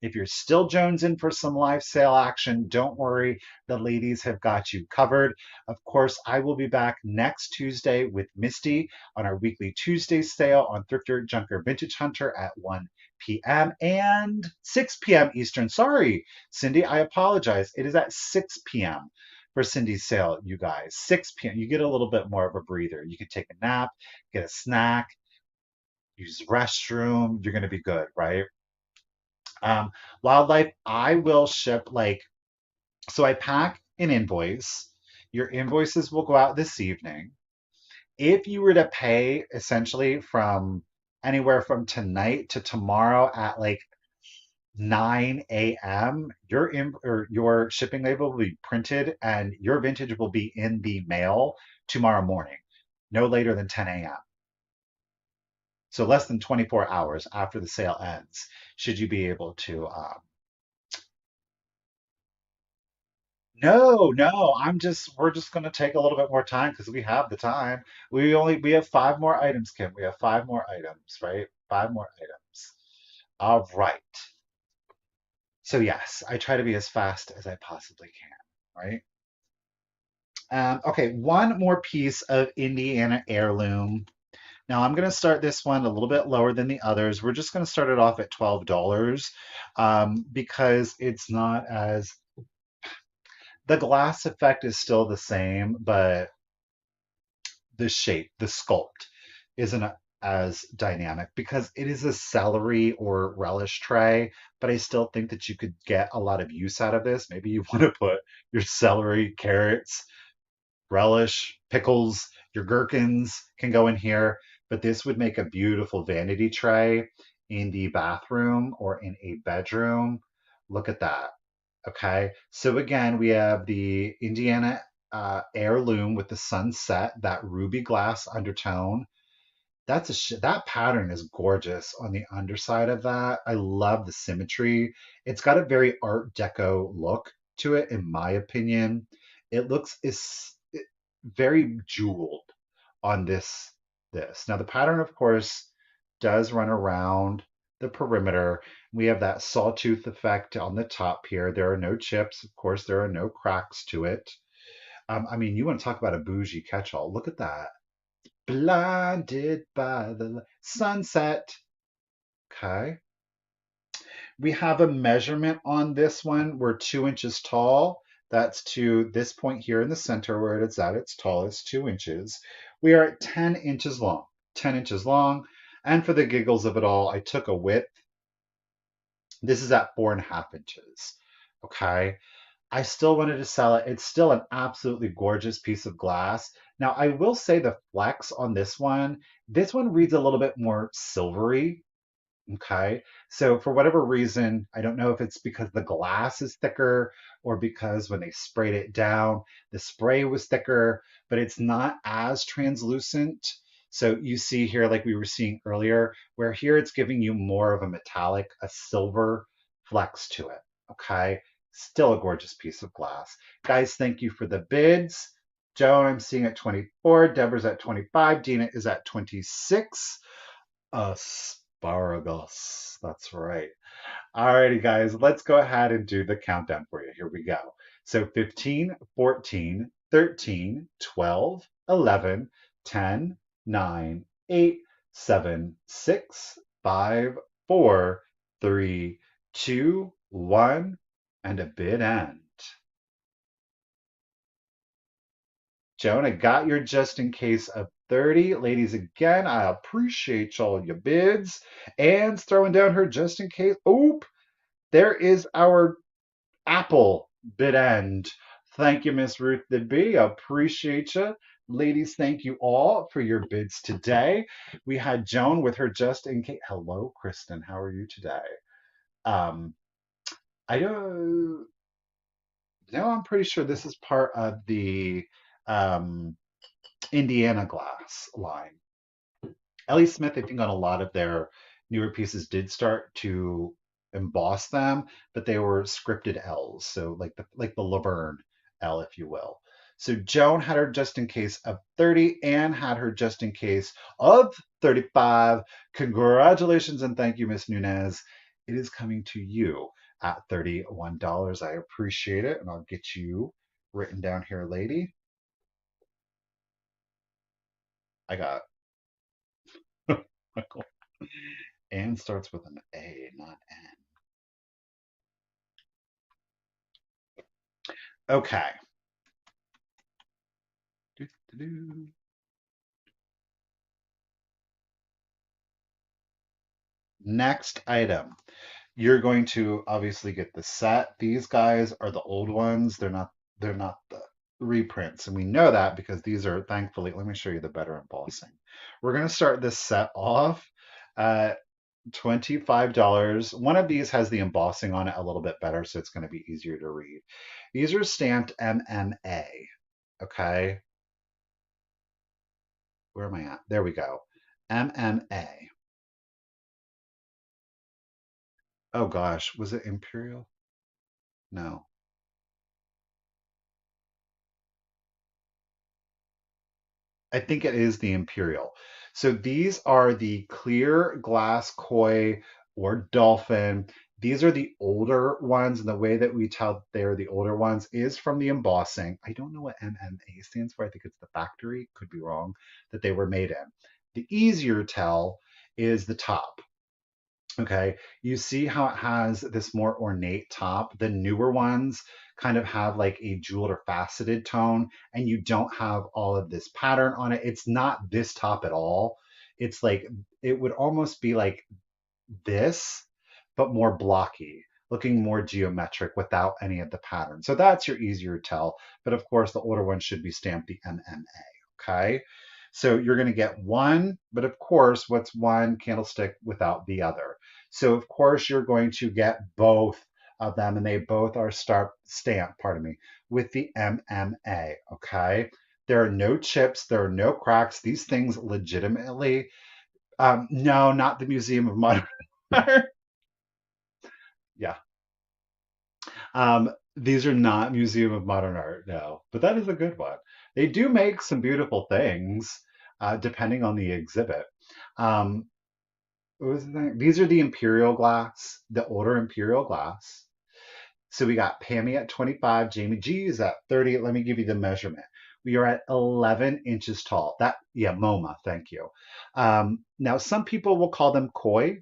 if you're still jonesing for some live sale action, don't worry. The ladies have got you covered. Of course, I will be back next Tuesday with Misty on our weekly Tuesday sale on Thrifter, Junker, Vintage Hunter at 1 p.m. and 6 p.m. Eastern. Sorry, Cindy, I apologize. It is at 6 p.m. for Cindy's sale, you guys. 6 p.m. You get a little bit more of a breather. You can take a nap, get a snack, use the restroom. You're going to be good, right? Um, Wildlife, I will ship so I pack an invoice. Your invoices will go out this evening. If you were to pay essentially from anywhere from tonight to tomorrow at 9 a.m., your shipping label will be printed and your vintage will be in the mail tomorrow morning, no later than 10 a.m. So less than 24 hours after the sale ends, should you be able to No, no, we're just going to take a little bit more time because we have the time. We have 5 more items, Kim. We have 5 more items, right? 5 more items. All right. So yes, I try to be as fast as I possibly can, right? Okay, one more piece of Indiana heirloom. Now I'm going to start this one a little bit lower than the others. We're just going to start it off at $12 because it's not as the glass effect is still the same, but the shape, the sculpt isn't as dynamic because it is a celery or relish tray, but I still think that you could get a lot of use out of this. Maybe you want to put your celery, carrots, relish, pickles, your gherkins can go in here, but this would make a beautiful vanity tray in the bathroom or in a bedroom. Look at that. Okay, so again, we have the Indiana heirloom with the sunset, that ruby glass undertone. That pattern is gorgeous on the underside of that. I love the symmetry. It's got a very Art Deco look to it, in my opinion. It looks very jeweled on this. Now the pattern, of course, does run around the perimeter. We have that sawtooth effect on the top here. There are no chips. Of course, there are no cracks to it. I mean, you want to talk about a bougie catch-all. Look at that. Blinded by the sunset. Okay. We have a measurement on this one. We're 2 inches tall. That's to this point here in the center where it's at its tallest, 2 inches. We are at 10 inches long. 10 inches long. And for the giggles of it all, I took a width. This is at 4.5 inches. Okay. I still wanted to sell it. It's still an absolutely gorgeous piece of glass. Now, I will say the flex on this one reads a little bit more silvery Okay. So for whatever reason, I don't know if it's because the glass is thicker or because when they sprayed it down, the spray was thicker, but it's not as translucent. So you see here, like we were seeing earlier, where here it's giving you more of a metallic, a silver flex to it. Okay. Still a gorgeous piece of glass. Guys, thank you for the bids. Joan, I'm seeing at 24. Deborah's at 25. Dina is at 26. Asparagus. That's right. Alrighty, guys, let's go ahead and do the countdown for you. Here we go. So 15, 14, 13, 12, 11, 10, 9, 8, 7, 6, 5, 4, 3, 2, 1, and a bid end. Joan, I got your just in case of 30. Ladies, again, I appreciate all your bids. Anne's throwing down her just in case. Oop, there is our Apple bid end. Thank you, Miss Ruth the B. Appreciate you. Ladies, thank you all for your bids today. We had Joan with her just in case. Hello, Kristen. How are you today? Um, I don't know. I'm pretty sure this is part of the um, Indiana glass line. Ellie Smith, I think on a lot of their newer pieces did start to emboss them, but they were scripted L's, so like the Laverne L, if you will. So Joan had her just in case of 30. Anne had her just in case of 35. Congratulations and thank you, Miss Nunez. It is coming to you at $31. I appreciate it, and I'll get you written down here, lady. I got Anne starts with an A, not N. Okay. Doo-doo-doo. Next item. You're going to obviously get the set. These guys are the old ones. They're not the reprints. And we know that because these are thankfully, let me show you the better embossing. We're going to start this set off at $25. One of these has the embossing on it a little bit better, so it's going to be easier to read. These are stamped MMA. Okay. Where am I at? There we go. MMA. Oh gosh, was it Imperial? No. I think it is the Imperial. So these are the clear glass koi or dolphin. These are the older ones, and the way that we tell they're the older ones is from the embossing. I don't know what MMA stands for. I think it's the factory, could be wrong, that they were made in. The easier tell is the top. Okay, you see how it has this more ornate top. The newer ones kind of have like a jeweled or faceted tone, and you don't have all of this pattern on it. It's not this top at all. It's like it would almost be like this, but more blocky, looking more geometric without any of the pattern. So that's your easier tell. But of course, the older one should be stamped the MMA. Okay. So you're going to get one, but of course, what's one candlestick without the other? So of course, you're going to get both of them, and they both are stamped, pardon me, with the MMA. Okay. There are no chips, there are no cracks. These things legitimately no, not the Museum of Modern Art. Yeah. These are not Museum of Modern Art, no, but that is a good one. They do make some beautiful things, depending on the exhibit. Um, what was the thing? These are the Imperial glass, the older Imperial glass. So we got Pammy at 25, Jamie G is at 30. Let me give you the measurement. We are at 11 inches tall. That, yeah, MoMA, thank you. Now, some people will call them koi.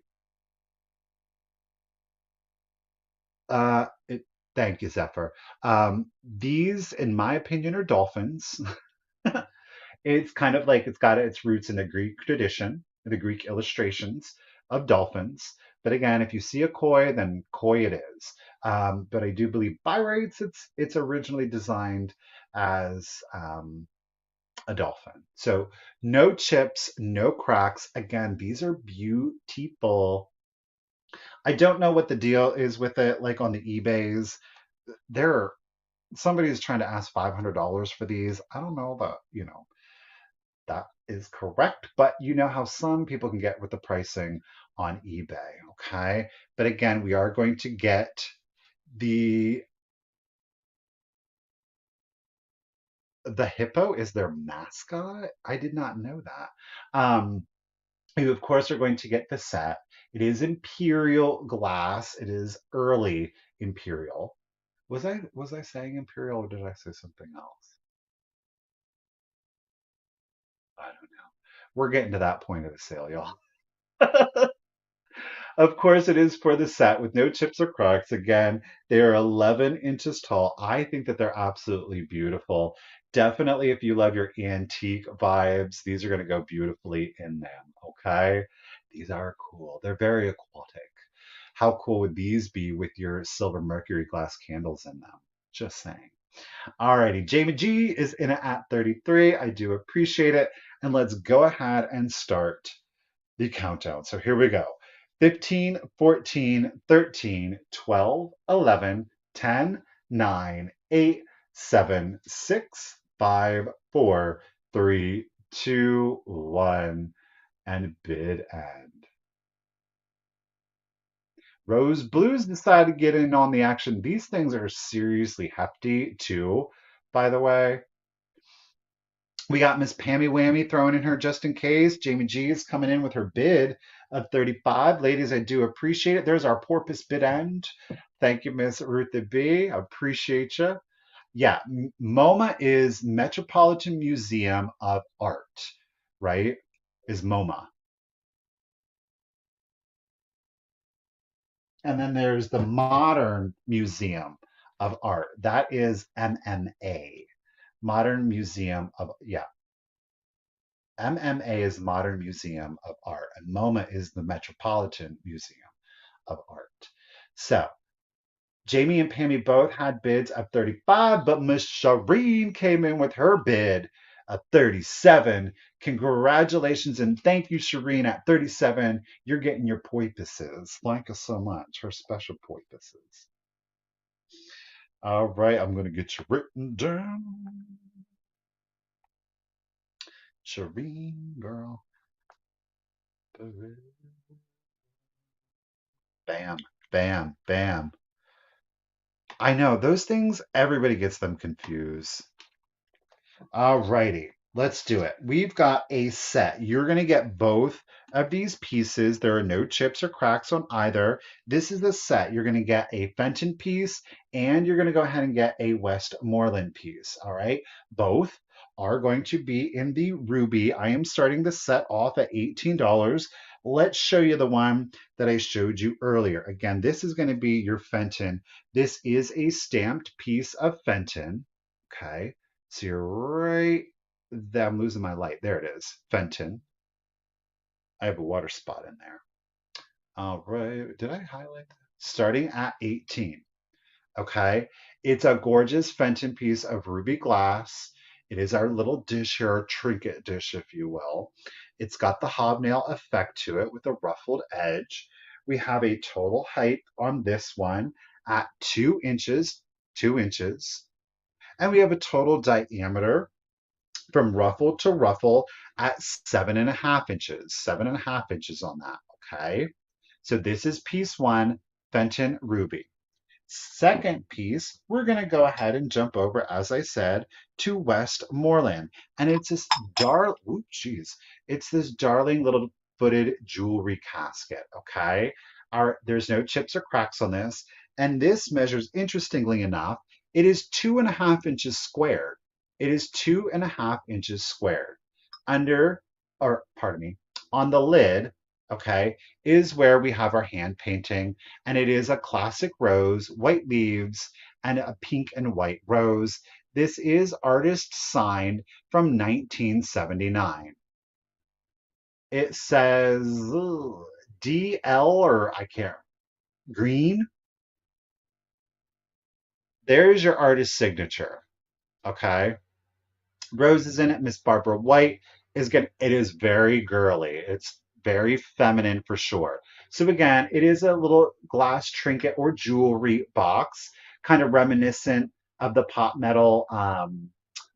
It, thank you, Zephyr. These, in my opinion, are dolphins. It's kind of like it's got its roots in the Greek tradition, the Greek illustrations of dolphins. But again, if you see a koi, then koi it is. But I do believe by rights, it's originally designed as a dolphin. So no chips, no cracks. Again, these are beautiful. I don't know what the deal is with it, like on the eBays. There, somebody is trying to ask $500 for these. I don't know that, that is correct, but you know how some people can get with the pricing on eBay, okay? But again, we are going to get the the hippo is their mascot. I did not know that. You of course are going to get the set. It is Imperial glass. It is early Imperial. Was I saying Imperial or did I say something else? I don't know. We're getting to that point of the sale, y'all. Of course, it is for the set with no chips or cracks. Again, they are 11 inches tall. I think that they're absolutely beautiful. Definitely, if you love your antique vibes, these are going to go beautifully in them. Okay. These are cool. They're very aquatic. How cool would these be with your silver mercury glass candles in them? Just saying. Alrighty, Jamie G is in it at 33. I do appreciate it. And let's go ahead and start the countdown. So here we go. 15, 14, 13, 12, 11, 10, 9, 8, 7, 6, 5, 4, 3, 2, 1, and bid end. Rose Blues decided to get in on the action. These things are seriously hefty too, by the way. We got Miss Pammy Whammy throwing in her just in case. Jamie G is coming in with her bid of 35. Ladies, I do appreciate it. There's our porpoise bid end. Thank you, Miss Ruthie B. I appreciate you. Yeah, MoMA is Metropolitan Museum of Art, right? Is MoMA. And then there's the Modern Museum of Art. That is MMA. Modern Museum of, yeah, MMA is Modern Museum of Art, and MoMA is the Metropolitan Museum of Art. So Jamie and Pammy both had bids of 35, but Miss Shireen came in with her bid of 37. Congratulations and thank you, Shireen. At 37, you're getting your porpoises. Thank you so much. Her special porpoises. All right, I'm going to get you written down. Shireen, girl. Bam, bam, bam. I know those things, everybody gets them confused. All righty, let's do it. We've got a set. You're going to get both of these pieces. There are no chips or cracks on either. This is the set. You're going to get a Fenton piece and you're going to go ahead and get a Westmoreland piece. All right, both are going to be in the ruby. I am starting the set off at $18. Let's show you the one that I showed you earlier. Again, this is going to be your Fenton. This is a stamped piece of Fenton. Okay. So you're right there. I'm losing my light. There it is. Fenton. I have a water spot in there. All right. Did I highlight that? Starting at 18. Okay. It's a gorgeous Fenton piece of ruby glass. It is our little dish here, our trinket dish, if you will. It's got the hobnail effect to it with a ruffled edge. We have a total height on this one at 2 inches, 2 inches. And we have a total diameter from ruffle to ruffle at 7.5 inches, 7.5 inches on that. Okay. So this is piece one, Fenton Ruby. Second piece, we're going to go ahead and jump over, as I said, to Westmoreland. And it's this it's this darling little footed jewelry casket. Okay. There's no chips or cracks on this. And this measures, interestingly enough, it is 2.5 inches squared. It is 2.5 inches squared. Under, or pardon me, on the lid, okay, is where we have our hand painting, and it is a classic rose, white leaves, and a pink and white rose. This is artist signed from 1979. It says DL, or I can't, green. There's your artist signature. Okay. Roses in it. Miss Barbara White is good. It is very girly. It's very feminine for sure. So again, it is a little glass trinket or jewelry box, kind of reminiscent of the pot metal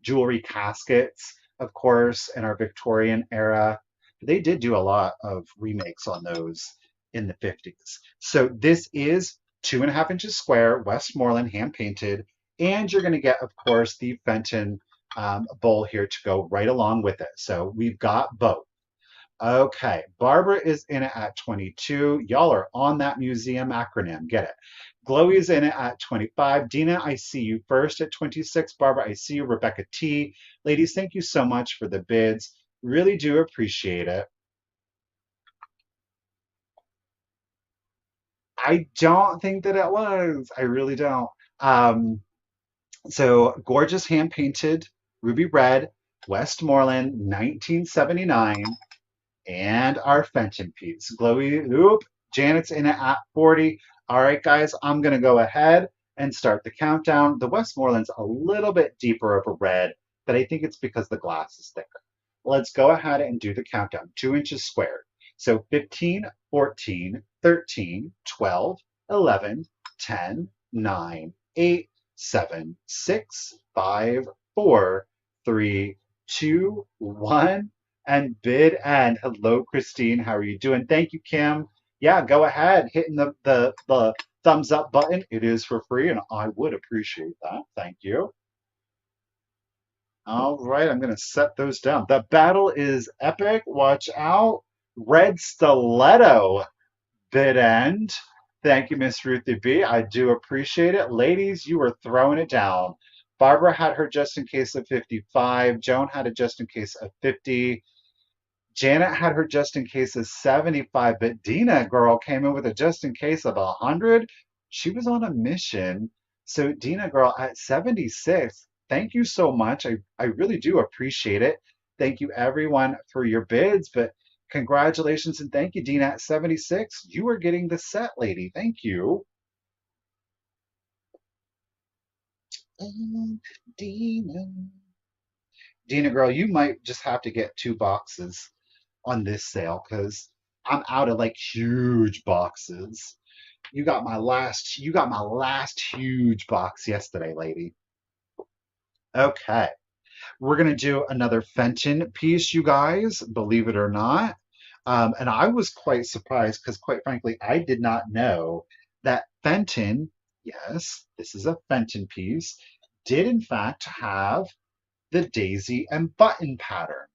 jewelry caskets, of course, in our Victorian era. They did do a lot of remakes on those in the 50s. So this is 2.5 inches square, Westmoreland hand painted, and you're going to get, of course, the Fenton bowl here to go right along with it. So we've got both. Okay, Barbara is in it at 22. Y'all are on that museum acronym. Get it. Chloe's in it at 25. Dina, I see you first at 26. Barbara, I see you. Rebecca T. Ladies, thank you so much for the bids. Really do appreciate it. I don't think that it was. I really don't. Um, so gorgeous hand painted ruby red, Westmoreland, 1979. And our Fenton piece. Glowy, oop, Janet's in it at 40. All right, guys, I'm going to go ahead and start the countdown. The Westmoreland's a little bit deeper of a red, but I think it's because the glass is thicker. Let's go ahead and do the countdown. 2 inches squared. So 15, 14, 13, 12, 11, 10, 9, 8, 7, 6, 5, 4, 3, 2, 1 and bid and hello Christine, how are you doing? Thank you, Kim. Yeah, go ahead, hitting the thumbs up button. It is for free and I would appreciate that. Thank you. All right, I'm gonna set those down. The battle is epic. Watch out. Red stiletto bid end. Thank you, Miss Ruthie B. I do appreciate it. Ladies, you were throwing it down. Barbara had her just in case of 55. Joan had a just in case of 50. Janet had her just in case of 75, but Dina, girl, came in with a just in case of 100. She was on a mission. So, Dina, girl, at 76, thank you so much. I really do appreciate it. Thank you, everyone, for your bids. But congratulations and thank you, Dina, at 76. You are getting the set, lady. Thank you. Oh, Dina. Dina, girl, you might just have to get 2 boxes on this sale because I'm out of like huge boxes. You got my last huge box yesterday, lady. Okay. We're gonna do another Fenton piece, you guys, believe it or not. And I was quite surprised because quite frankly, I did not know that Fenton, yes, this is a Fenton piece, did in fact have the daisy and button pattern.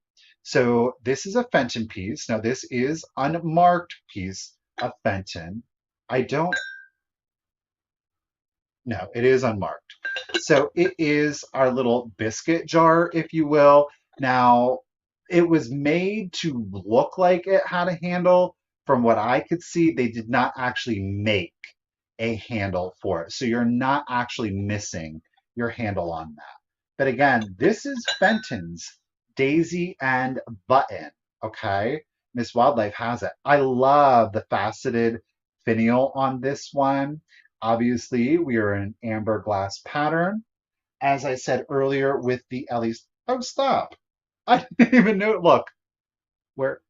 So this is a Fenton piece. Now this is unmarked piece of Fenton. I don't, no, it is unmarked. So it is our little biscuit jar, if you will. Now it was made to look like it had a handle. From what I could see, they did not actually make a handle for it. So you're not actually missing your handle on that. But again, this is Fenton's Daisy and Button. Okay. Miss Wildlife has it. I love the faceted finial on this one. Obviously, we are in amber glass pattern. As I said earlier with the Ellie's. Oh, stop. I didn't even know. Look, where,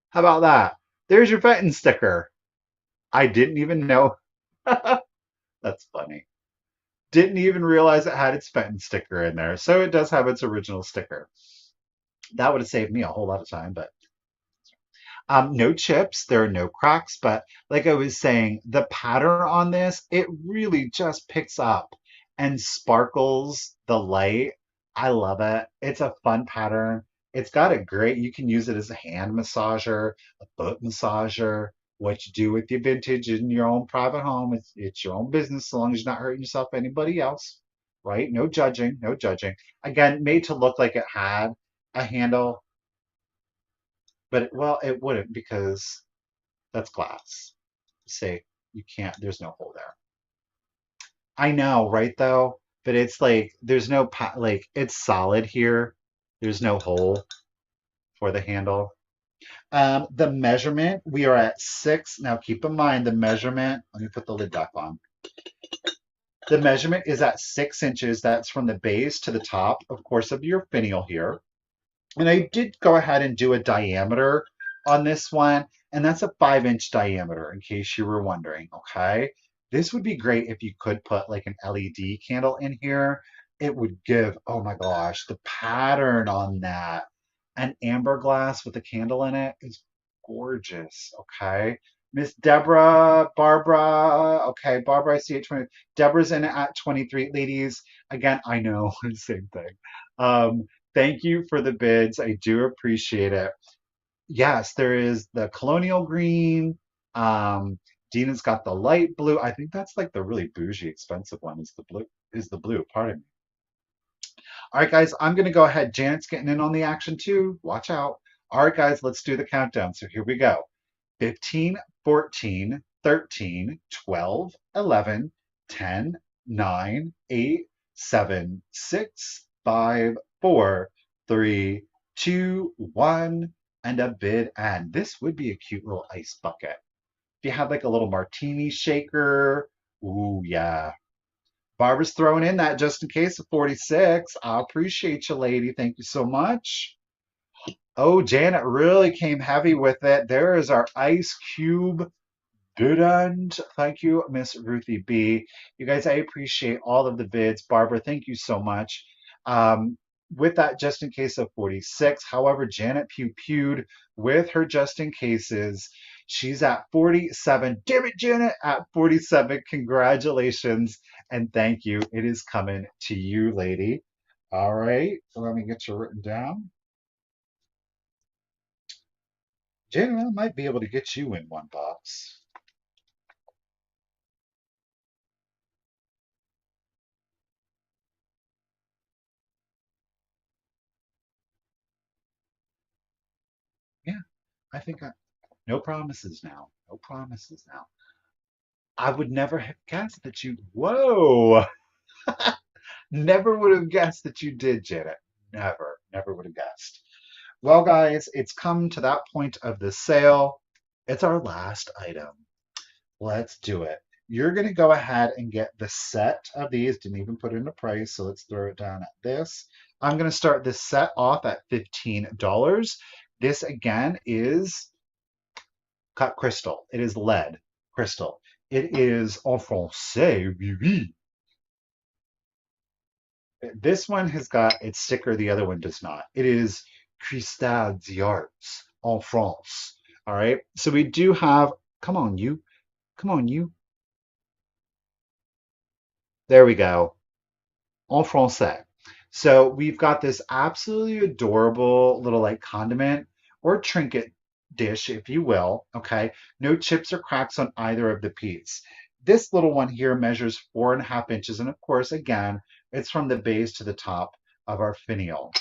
how about that? There's your Fenton sticker. I didn't even know. That's funny. Didn't even realize it had its Fenton sticker in there. So it does have its original sticker. That would have saved me a whole lot of time, but no chips, there are no cracks, but like I was saying, the pattern on this, it really just picks up and sparkles the light. I love it. It's a fun pattern. It's got a great, you can use it as a hand massager, a foot massager, what you do with your vintage in your own private home. It's your own business as long as you're not hurting yourself or anybody else, right? No judging, no judging. Again, made to look like it had a handle, but well, it wouldn't because that's glass. Say you can't, there's no hole there. I know, right though? But it's like there's no like it's solid here. There's no hole for the handle. The measurement, we are at 6. Now keep in mind the measurement, let me put the lid back on. The measurement is at 6 inches. That's from the base to the top, of course, of your finial here. And I did go ahead and do a diameter on this one, and that's a 5-inch diameter, in case you were wondering. Okay. This would be great if you could put like an LED candle in here. It would give, oh my gosh, the pattern on that. An amber glass with a candle in it is gorgeous. Okay. Miss Deborah, Barbara. Okay, Barbara, I see at 20. Deborah's in at 23. Ladies, again, I know, same thing. Um, Thank you for the bids. I do appreciate it. Yes, there is the colonial green. Dina's got the light blue. I think that's like the really bougie, expensive one is the blue, pardon me. All right, guys, I'm gonna go ahead. Janet's getting in on the action too. Watch out. All right, guys, let's do the countdown. So here we go. 15, 14, 13, 12, 11, 10, 9, 8, 7, 6, 5, 4, 3, 2, 1, and a bid end. This would be a cute little ice bucket. If you had like a little martini shaker, ooh, yeah. Barbara's throwing in that just in case of 46. I appreciate you, lady. Thank you so much. Oh, Janet really came heavy with it. There is our ice cube. Good end. Thank you, Miss Ruthie B. You guys, I appreciate all of the bids. Barbara, thank you so much. With that, just in case of 46. However, Janet pew pewed with her just in cases. She's at 47. Damn it, Janet, at 47. Congratulations and thank you. It is coming to you, lady. All right, let me get you written down. Janet, I might be able to get you in one box. Yeah, I think I, no promises now. No promises now. I would never have guessed that you. Whoa! Never would have guessed that you did, Janet. Never, never would have guessed. Well, guys, it's come to that point of the sale. It's our last item. Let's do it. You're going to go ahead and get the set of these. Didn't even put in a price, so let's throw it down at this. I'm going to start this set off at $15. This again is cut crystal. It is lead crystal. It is en français, oui, oui. This one has got its sticker, the other one does not. It is Cristal d'Arts en France. All right. So we do have, come on, you. Come on, you. There we go. En français. So we've got this absolutely adorable little like condiment or trinket dish, if you will. Okay. No chips or cracks on either of the piece. This little one here measures 4.5 inches. And of course, again, it's from the base to the top of our finial.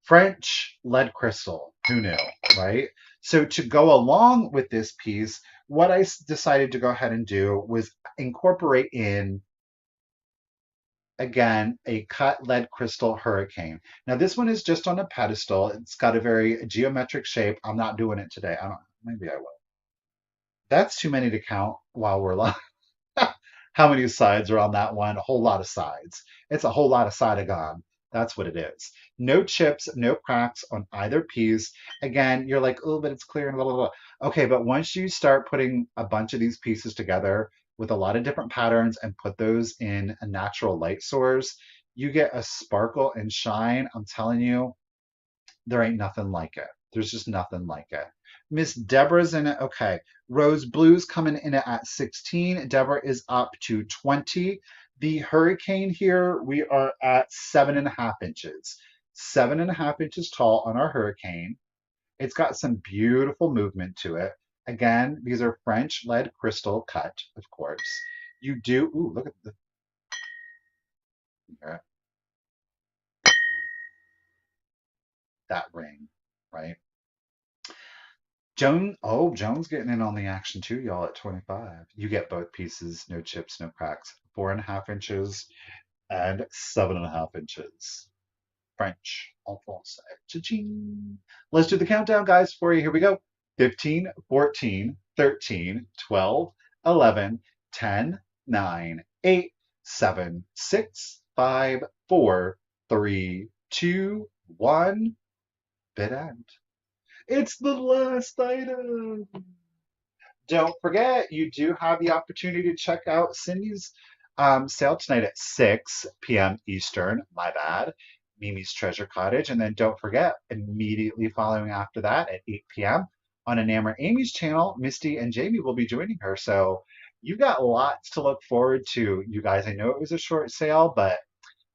French lead crystal. Who knew, right? So to go along with this piece, what I decided to go ahead and do was incorporate in again, a cut lead crystal hurricane. Now this one is just on a pedestal. It's got a very geometric shape. I'm not doing it today. I don't, maybe I will. That's too many to count while we're live. How many sides are on that one? A whole lot of sides. It's a whole lot of Saidagon. That's what it is. No chips, no cracks on either piece. Again, you're like, oh, but it's clear and blah, blah, blah. Okay, but once you start putting a bunch of these pieces together with a lot of different patterns and put those in a natural light source, you get a sparkle and shine. I'm telling you, there ain't nothing like it. There's just nothing like it. Miss Deborah's in it. Okay. Rose Blue's coming in at 16. Deborah is up to 20. The hurricane here, we are at 7.5 inches. 7.5 inches tall on our hurricane. It's got some beautiful movement to it. Again, these are French lead crystal cut, of course. You do, ooh, look at that ring, right? Joan's getting in on the action too, y'all, at 25. You get both pieces, no chips, no cracks. 4.5 inches and 7.5 inches. French en français. Cha-ching. Let's do the countdown, guys, for you. Here we go. 15, 14, 13, 12, 11, 10, 9, 8, 7, 6, 5, 4, 3, 2, 1. Bid end. It's the last item. Don't forget, you do have the opportunity to check out Cindy's sale tonight at 6 p.m. Eastern. My bad. Mimi's Treasure Cottage. And then don't forget, immediately following after that at 8 p.m. on Enamor Amy's channel, Misty and Jamie will be joining her. So you've got lots to look forward to, you guys. I know it was a short sale, but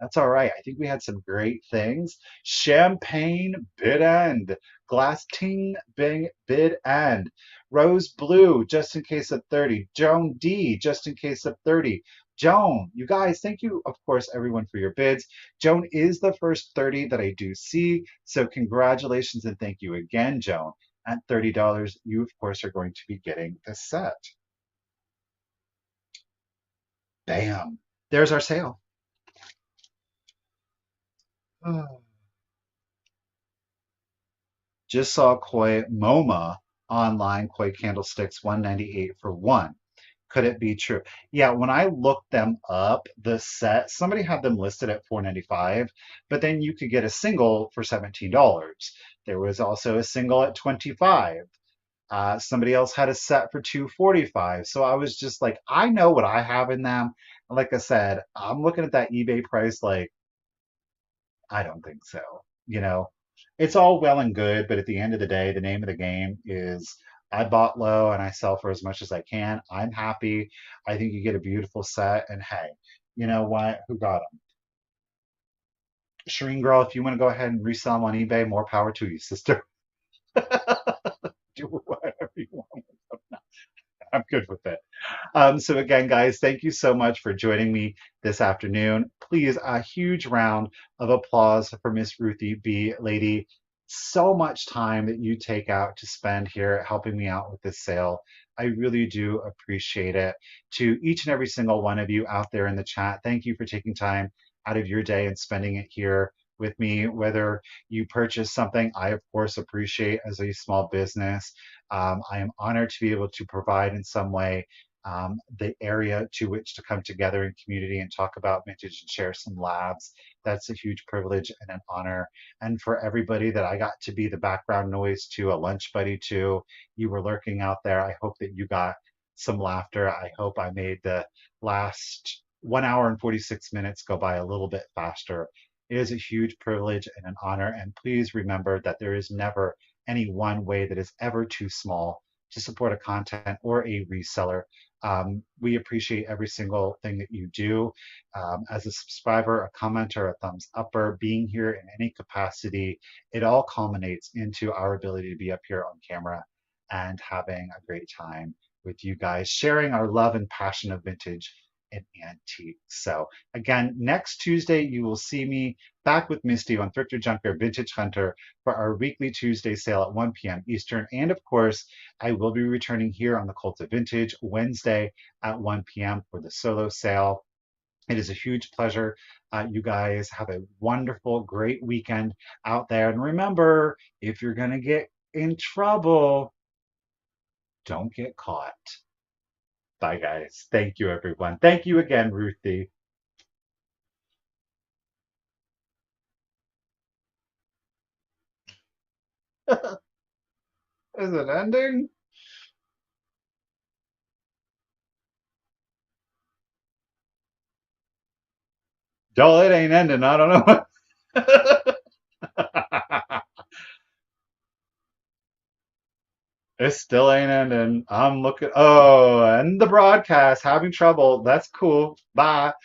that's all right. I think we had some great things. Champagne bid end. Glass ting bing bid end. Rose blue, just in case of 30. Joan D, just in case of 30. Joan, you guys, thank you, of course, everyone for your bids. Joan is the first 30 that I do see. So congratulations and thank you again, Joan. At $30, you, of course, are going to be getting the set. Bam. There's our sale. Just saw koi MoMA online, koi candlesticks 198 for one. Could it be true? Yeah, when I looked them up, the set, somebody had them listed at 495, but then you could get a single for $17. There was also a single at 25. Somebody else had a set for 245. So I was just like, I know what I have in them. Like I said, I'm looking at that eBay price like I don't think so. You know, it's all well and good, but at the end of the day, the name of the game is I bought low and I sell for as much as I can. I'm happy. I think you get a beautiful set. And hey, you know what? Who got them? Shireen girl, if you want to go ahead and resell them on eBay, more power to you, sister. Do whatever you want. I'm good with it. So again, guys, thank you so much for joining me this afternoon. Please, a huge round of applause for Miss Ruthie B. Lady. So much time that you take out to spend here helping me out with this sale. I really do appreciate it. To each and every single one of you out there in the chat, thank you for taking time out of your day and spending it here with me. Whether you purchase something, I of course appreciate as a small business. I am honored to be able to provide in some way the area to which to come together in community and talk about vintage and share some labs. That's a huge privilege and an honor. And for everybody that I got to be the background noise to, a lunch buddy to, you were lurking out there. I hope that you got some laughter. I hope I made the last 1 hour and 46 minutes go by a little bit faster. It is a huge privilege and an honor. And please remember that there is never any one way that is ever too small to support a content or a reseller. We appreciate every single thing that you do. As a subscriber, a commenter, a thumbs upper, being here in any capacity, it all culminates into our ability to be up here on camera and having a great time with you guys, sharing our love and passion of vintage and antique. So again, next Tuesday, you will see me back with Misty on Thrifter Junker Vintage Hunter for our weekly Tuesday sale at 1 p.m. Eastern. And of course, I will be returning here on the Cult of Vintage Wednesday at 1 p.m. for the solo sale. It is a huge pleasure. You guys have a wonderful, great weekend out there. And remember, if you're going to get in trouble, don't get caught. Bye, guys. Thank you, everyone. Thank you again, Ruthie. Is it ending? Joel, it ain't ending. I don't know. It still ain't ending. I'm looking. Oh, and the broadcast having trouble. That's cool. Bye.